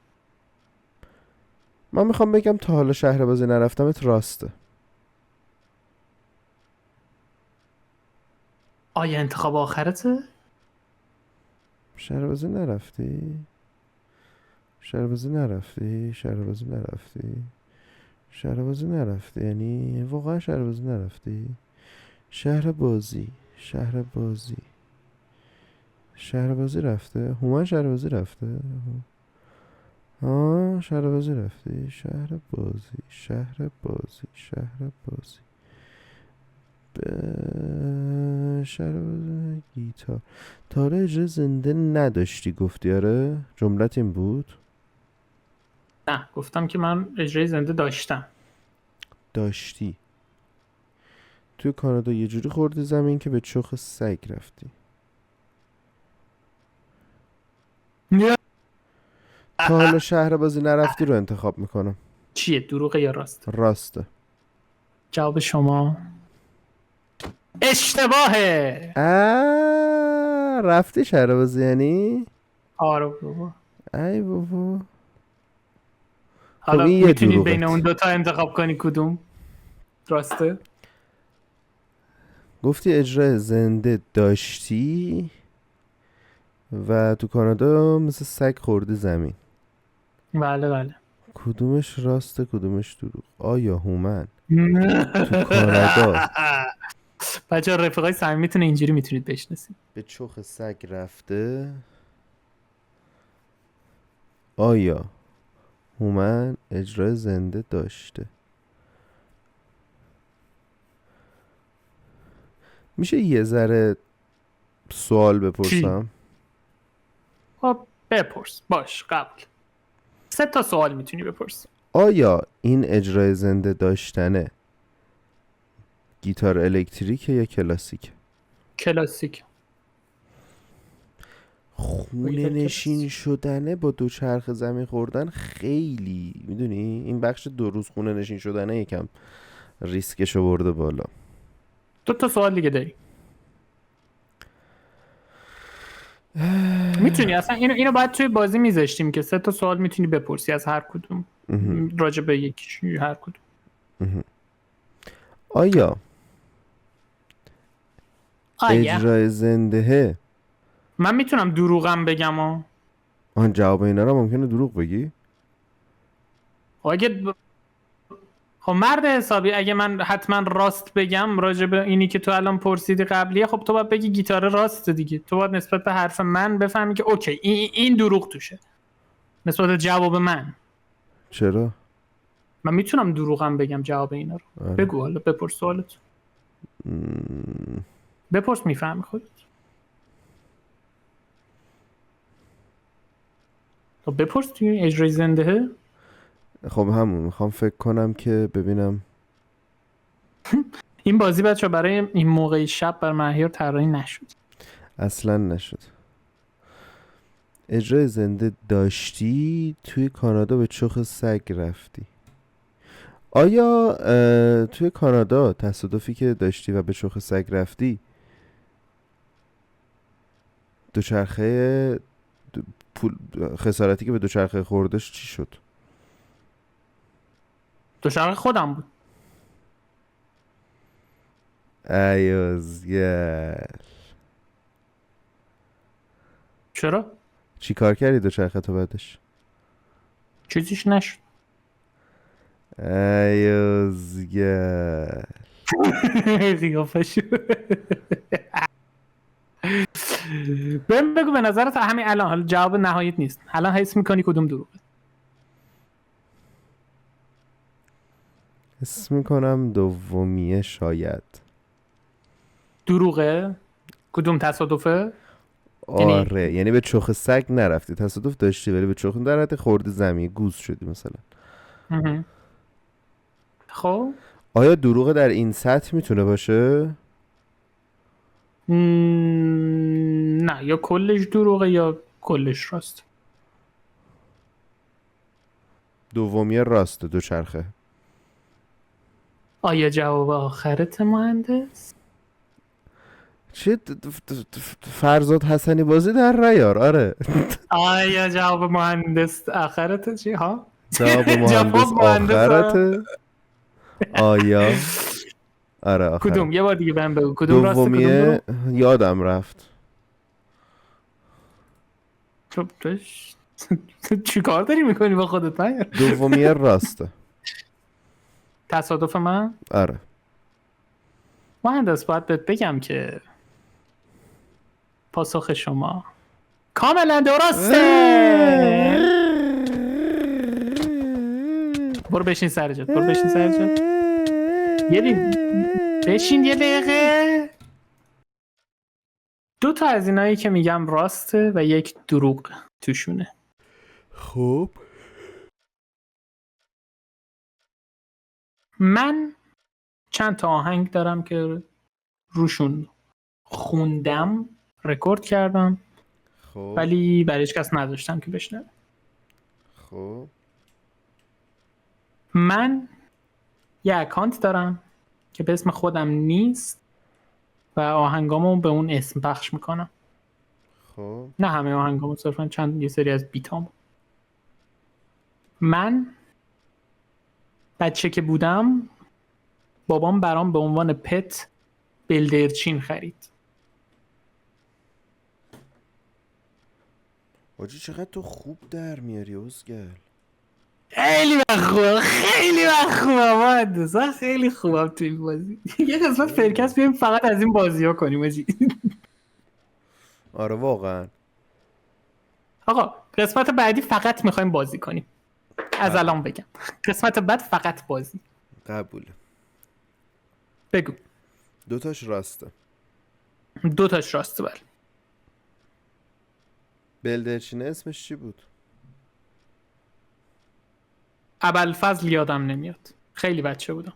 من میخوام بگم تا حالا شهر بازی نرفتمت راسته. آیا انتخاب آخرته؟ شهر بازی نرفتی؟ شهر بازی نرفتی؟ شهر بازی نرفتی؟ شهر بازی نرفتی؟ یعنی واقعا شهر بازی نرفتی؟ شهر بازی، شهر بازی، شهر بازی رفته؟ هومن شهر بازی رفته؟ شهر بازی رفتی؟ شهر بازی، شهر بازی، شهر بازی، شهر بازی گیتار. تا حالا اجرای زنده نداشتی گفتی؟ آره جملت این بود؟ نه گفتم که من اجرای زنده داشتم. داشتی. توی کانادا یه جوری خوردی زمین که به چخ سگ رفتی. تا حالا شهر بازی نرفتی رو انتخاب میکنم. چیه، دروغه یا راست؟ راسته. جواب شما اشتباهه. رفتی شهر بازی یعنی؟ آره بابا. ای بابا. خب حالا این یه میتونید بین دروغت. اون دوتا انتخاب کنی کدوم راسته. گفتی اجرای زنده داشتی و تو کانادا مثل سگ خوردی زمین. بله بله. کدومش راسته کدومش دروغ؟ آیا هومن تو کانادا بچه رفیقای صمیمیتون اینجوری میتونید بشناسید. به چخ سگ رفته؟ آیا هومن اجرای زنده داشته؟ میشه یه ذره سوال چی؟ بپرسم؟ خب بپرس، باش قبول. 3 تا سوال میتونی بپرسی. آیا این اجرای زنده داشتنه گیتار الکتریکه یا کلاسیک؟ کلاسیک. خونه نشین شدنه با دوچرخه زمین خوردن خیلی میدونی این بخش 2 روز خونه نشین شدنه یکم ریسکشو برده بالا. 2 تا سوال دیگه داری. میتونی اصلا اینو باید توی بازی میذاشتیم که 3 تا سوال میتونی بپرسی از هر کدوم راجع به یکیش، هر کدوم. آیا آیا اجرای زنده من میتونم دروغم بگم آن جواب اینا رو ممکنه دروغ بگی؟ خب مرد حسابی اگه من حتما راست بگم راجع به اینی که تو الان پرسیدی قبلیه، خب تو باید بگی گیتار راست دیگه. تو باید نسبت به حرف من بفهمی که اوکی این دروغ توشه نسبت به جواب من. چرا؟ من میتونم دروغم بگم جواب اینا رو. آره. بگو، حالا بپرس سوالت. بپرس میفهمی خودت. خب بپرس توی اجرای زنده. خب همون میخوام فکر کنم که ببینم. این بازی بچه برای این موقع شب بر مهیار طراحی نشد. اصلا نشد. اجرای زنده داشتی توی کانادا به چخ سگ رفتی. آیا توی کانادا تصادفی که داشتی و به چخ سگ رفتی دوچرخه خسارتی که به دوچرخه خوردش چی شد؟ دوچرخه خودم بود. ایازگل. چرا؟ چی کار کردی دوچرخه تو بعدش؟ چیزیش نشد. ایازگل. قیافشو. بهم بگو به نظرت همین الان، حالا جواب نهاییت نیست، الان حس میکنی کدوم دروغه؟ حس میکنم دومیه شاید. دروغه؟ کدوم تصادفه؟ آره یعنی به چخ سگ نرفتی، تصادف داشتی ولی به چخ درت خوردی زمین گوز شدی مثلا. خب آیا دروغ در این سطح میتونه باشه؟ نه، یا کلش دروغه یا کلش راست. دومیه راسته دوچرخه. آیا جواب آخرت مهندس؟ چه فرزاد حسنی بازی در ریار. آره. آیا جواب مهندس آخرته چی ها؟ جواب مهندس آخرته. آیا آره آخره. کدوم؟ یه بار دیگه بهم بگو کدوم راسته کدوم دومیه دروغ؟ یادم رفت. تو چی کار داری میکنی با خودت؟ من دومیه راسته. تصادف من؟ آره. مهندس باید بهت بگم که پاسخ شما کاملا درسته. برو بشین سر جات، برو بشین سر جات. بشین یه دقیقه. 2 تا از اینایی که میگم راسته و 1 دروغ توشونه. خب من چند تا آهنگ دارم که روشون خوندم، رکورد کردم، خب ولی برای هیچ کس نداشتم که بشنوه. خب من یه اکانت دارم که به اسم خودم نیست و آهنگامو به اون اسم پخش میکنم. خب نه همه آهنگامو، صرفا یه سری از بیتام. من بچه که بودم بابام برام به عنوان پت بلدرچین خرید. آجی چقدر تو خوب در میاری ازگل. خیلی وقت خوبم، خیلی وقت خوبم مهندسا، خیلی خوبم توی این بازی. یه قسمت فرکست بیایم فقط از این بازی ها کنیم آجی. آره واقعا. آقا قسمت بعدی فقط میخوایم بازی کنیم، از الان بگم. قسمت بعد فقط بازی. قبوله. بگو. 2 تاش راسته. 2 تاش راسته. بله. بلدرچینه اسمش چی بود؟ ابوالفضل یادم نمیاد، خیلی بچه بودم.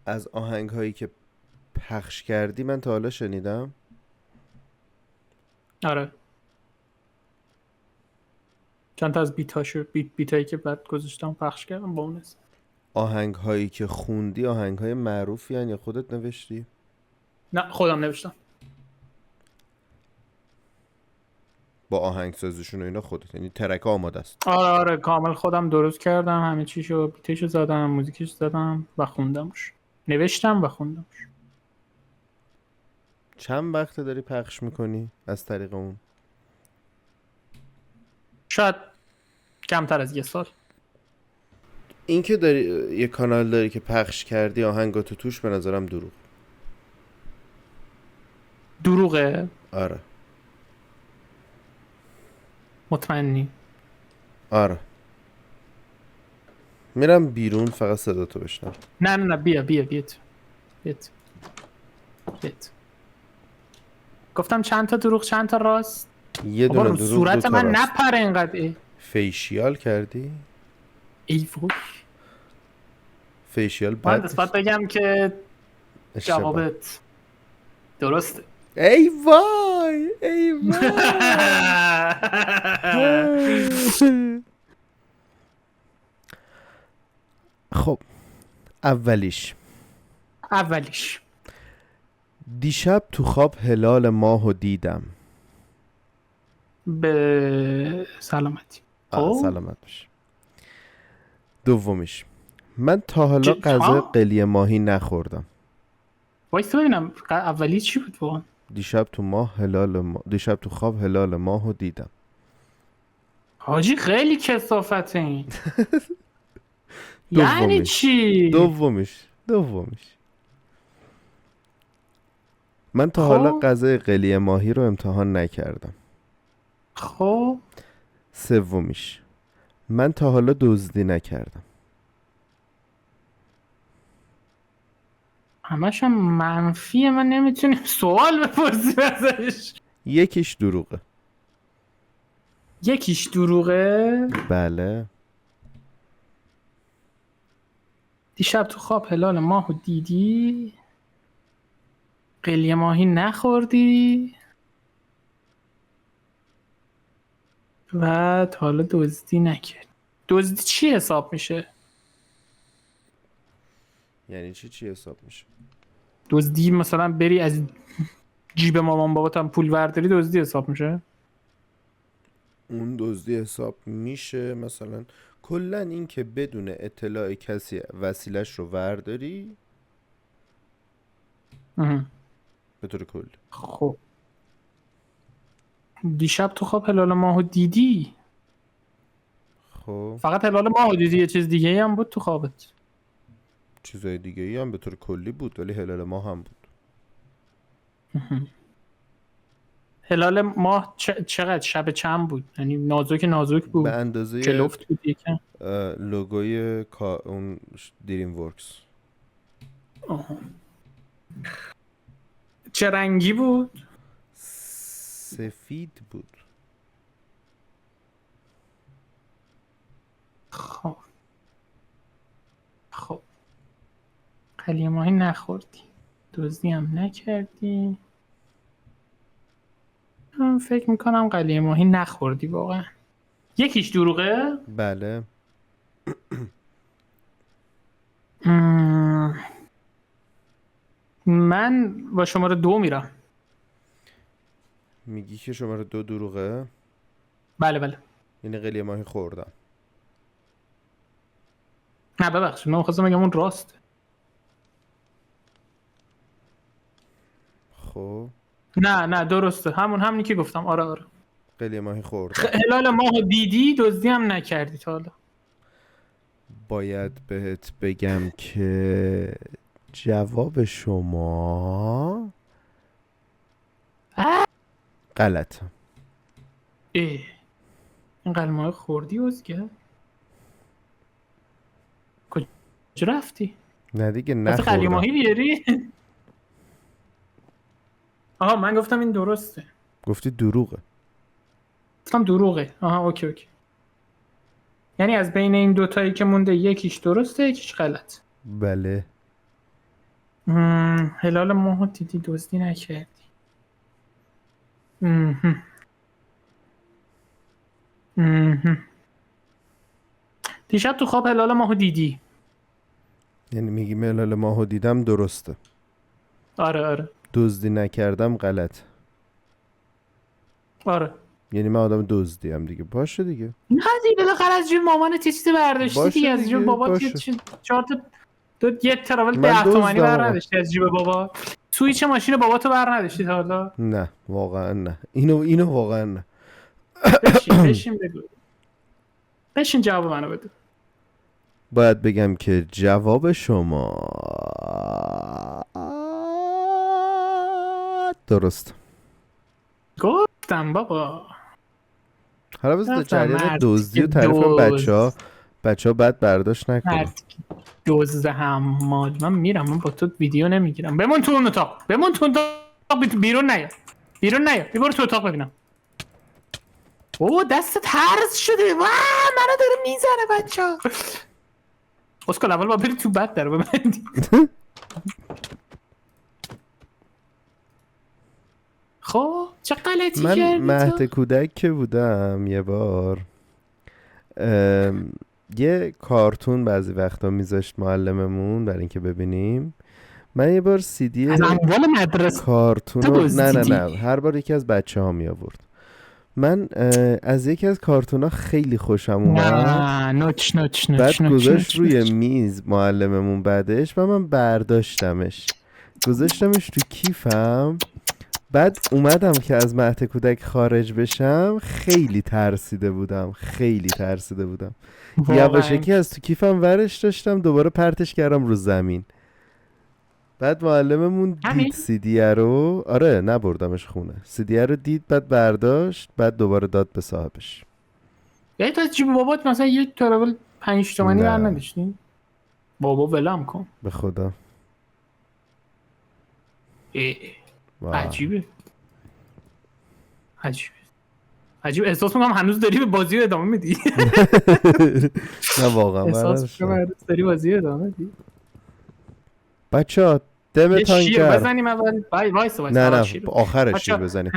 از آهنگ هایی که پخش کردی من تا حالا شنیدم. آره چند تا از بیتایی که بعد گذاشتم پخش کردم با اون اسم. آهنگ هایی که خوندی آهنگ های معروفی هن یا خودت نوشتی؟ نه خودم نوشتم. با آهنگ سازشون و اینا خودت، یعنی ترک آماده است؟ آره کامل خودم درست کردم، همه چیشو، بیتشو زدم، موزیکش زدم و خوندمش. نوشتم و خوندمش. چند وقته داری پخش میکنی از طریق اون؟ شاید کمتر از 1 سال. این که داری یه کانال داری که پخش کردی آهنگاتو توش، به نظرم دروغه؟ آره. مطمئنی؟ آره. میرم بیرون فقط صدا تو بشنم. نه بیا گفتم چند تا دروغ چند تا راست. یه بابا دونه رو دروغ صورت 2 تا من راست. نپره اینقدر. فیشیال کردی؟ ای وای. فیشیال من بد نسبت بگم که اشتباه. جوابت درسته. ای وای ای وای. خب اولیش دیشب تو خواب هلال ماهو دیدم. به سلامتی. سلامت باش. دومیش من تا حالا غذای قلی ماهی نخوردم. وایسا ببینم اولی چی بود واقعا؟ دیشب تو خواب هلال ماهو دیدم. حاجی خیلی کثافته این. یعنی چی؟ دومیش من تا حالا غذای قلی ماهی رو امتحان نکردم. خب سومیش من تا حالا دزدی نکردم. همش هم منفیه، من نمیتونیم سوال بپرسیم ازش. یکیش دروغه. بله. دیشب تو خواب هلال ماهو دیدی، قلی ماهی نخوردی و تا حالا دزدی نکرد. دزدی چی حساب میشه؟ یعنی چی حساب میشه؟ دزدی مثلا بری از جیب مامان بابات هم پول ورداری دزدی حساب میشه؟ اون دزدی حساب میشه. مثلا کلا این که بدون اطلاع کسی وسیلش رو ورداری به طور کلی. خب دیشب تو خواب هلال ماهو دیدی؟ خب فقط هلال ماهو دیدی؟ یه چیز دیگه ای هم بود تو خوابت؟ چیزای دیگه ای هم به طور کلی بود ولی هلال ماه هم بود. هلال ماه چقدر شب چند بود؟ یعنی نازک به بود؟ اندازه جلفت بود یکم؟ لوگوی اون دریم ورکس. آها. چه رنگی بود؟ سفید بود. خب قلیه ماهی نخوردی، دزدی هم نکردی. من فکر میکنم قلیه ماهی نخوردی واقعا. یکیش دروغه؟ بله. من با شماره 2 میرم. میگی که شماره 2 دروغه؟ بله. یعنی قلیه ماهی خوردم. نه ببخشید، من خواستم بگم اون راست. خب نه درسته، همونی که گفتم. آره. قلیه ماهی خوردم. هلال ماهو دیدی، دزدی هم نکردی تا حالا. باید بهت بگم که جواب شما غلط. این قلیه ماهی خوردی ازگه؟ کجا رفتی؟ نه دیگه رفتی قلیه نخوردم. ماهی بیاری؟ آها من گفتم این درسته. گفتی دروغه. گفتم دروغه. آها اوکی. یعنی از بین این دوتایی که مونده یکیش درسته یکیش غلط. بله. هلال ماهو دیدی، دزدی نکردی. دیشب تو خواب هلال ماهو دیدی؟ یعنی میگی هلال ماهو دیدم درسته. آره. دزدی نکردم غلط. آره. یعنی من آدم دزدیم دیگه. باشه دیگه. نه دیگه بالاخره از جیب مامان چیزی برداشتی باشه دیگه، از جیب دیگه، بابات باشه. چهار تا یه تراول من 10 تومانی دزدم بر آقا. نداشتی از جیب بابا؟ سویچ ماشین باباتو بر نداشتی تا حالا؟ نه واقعا نه. اینو واقعا نه. بشین بگو. بشین جواب منو بده. باید بگم که جواب شما درست. گفتم بابا. حالا بذار گفتم جریان مرد دزدی که و تعریف کنم. بچه ها بعد برداشت نکنم. مرد که دزد حمال. من میرم، من با تو ویدیو نمیگیرم. بمون تو اون اتاق. بیرون نیا. برو تو اتاق ببینم. دستت هرز شده. منو داره میزنه بچه‌ها. اسکل اول با بری تو بد در ببندی. خب چه غلطی من کردی مهد تو؟ کودک که بودم یه بار یه کارتون بعضی وقتا میذاشت معلممون برای اینکه ببینیم. من یه بار CD از اموال مدرسه کارتونو دزدیدی؟ نه هر بار یکی از بچه ها می آورد. من از یکی از کارتونا خیلی خوشم اومد. نه نوچ بعد گذاشت روی میز معلممون بعدش و من برداشتمش گذاشتمش تو کیفم. بعد اومدم که از مهد کودک خارج بشم، خیلی ترسیده بودم. یواشکی از تو کیفم ورش داشتم، دوباره پرتش کردم رو زمین. بعد معلممون دید سیدیه رو. آره نبردمش خونه. سیدیه رو دید، بعد برداشت، بعد دوباره داد به صاحبش. یعنی تو از جیب بابات مثلا یک تراول 5 تومانی نه. بر نداشتی؟ بابا ولم کن. به خدا. عجیبه. عجیب. احساس میکنم هنوز داری به بازی رو ادامه میدی. نه واقعا احساس میکنم هنوز داری بازی رو ادامه میدی. بچه‌ها دمتان یه شیر گرم. بزنیم اول. وایس نه آخرش شیر بزنیم.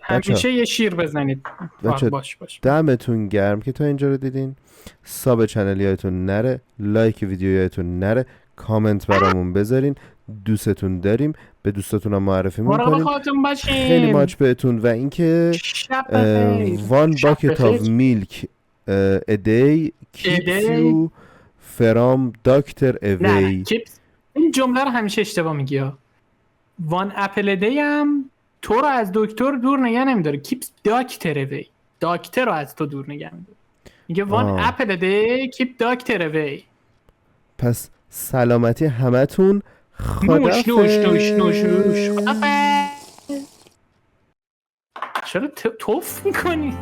همیشه یه شیر بزنید. باش دمتون گرم که تا اینجا رو دیدین. ساب چنل یادتون نره، لایک ویدیو یادتون نره، کامنت برامون بذارین. دوستتون داریم، به دوستاتونم معرفی مراقب میکنیم. خودتون باشین. خیلی ماچ بهتون. و اینکه شب بخیر. one شب bucket of بخیر. milk a day keeps day. you from doctor نه away. چیپس، این جمله رو همیشه اشتباه میگی ها. وان اپل دی هم تو رو از دکتر دور نگه نمیداره. کیپس داکتر اوی، داکتر رو از تو دور نگه میداره. میگه وان اپل دی کیپ داکتر اوی. پس سلامتی همتون. نوش نوش نوش نوش خدافظ. نوش. چرا توف میکنی؟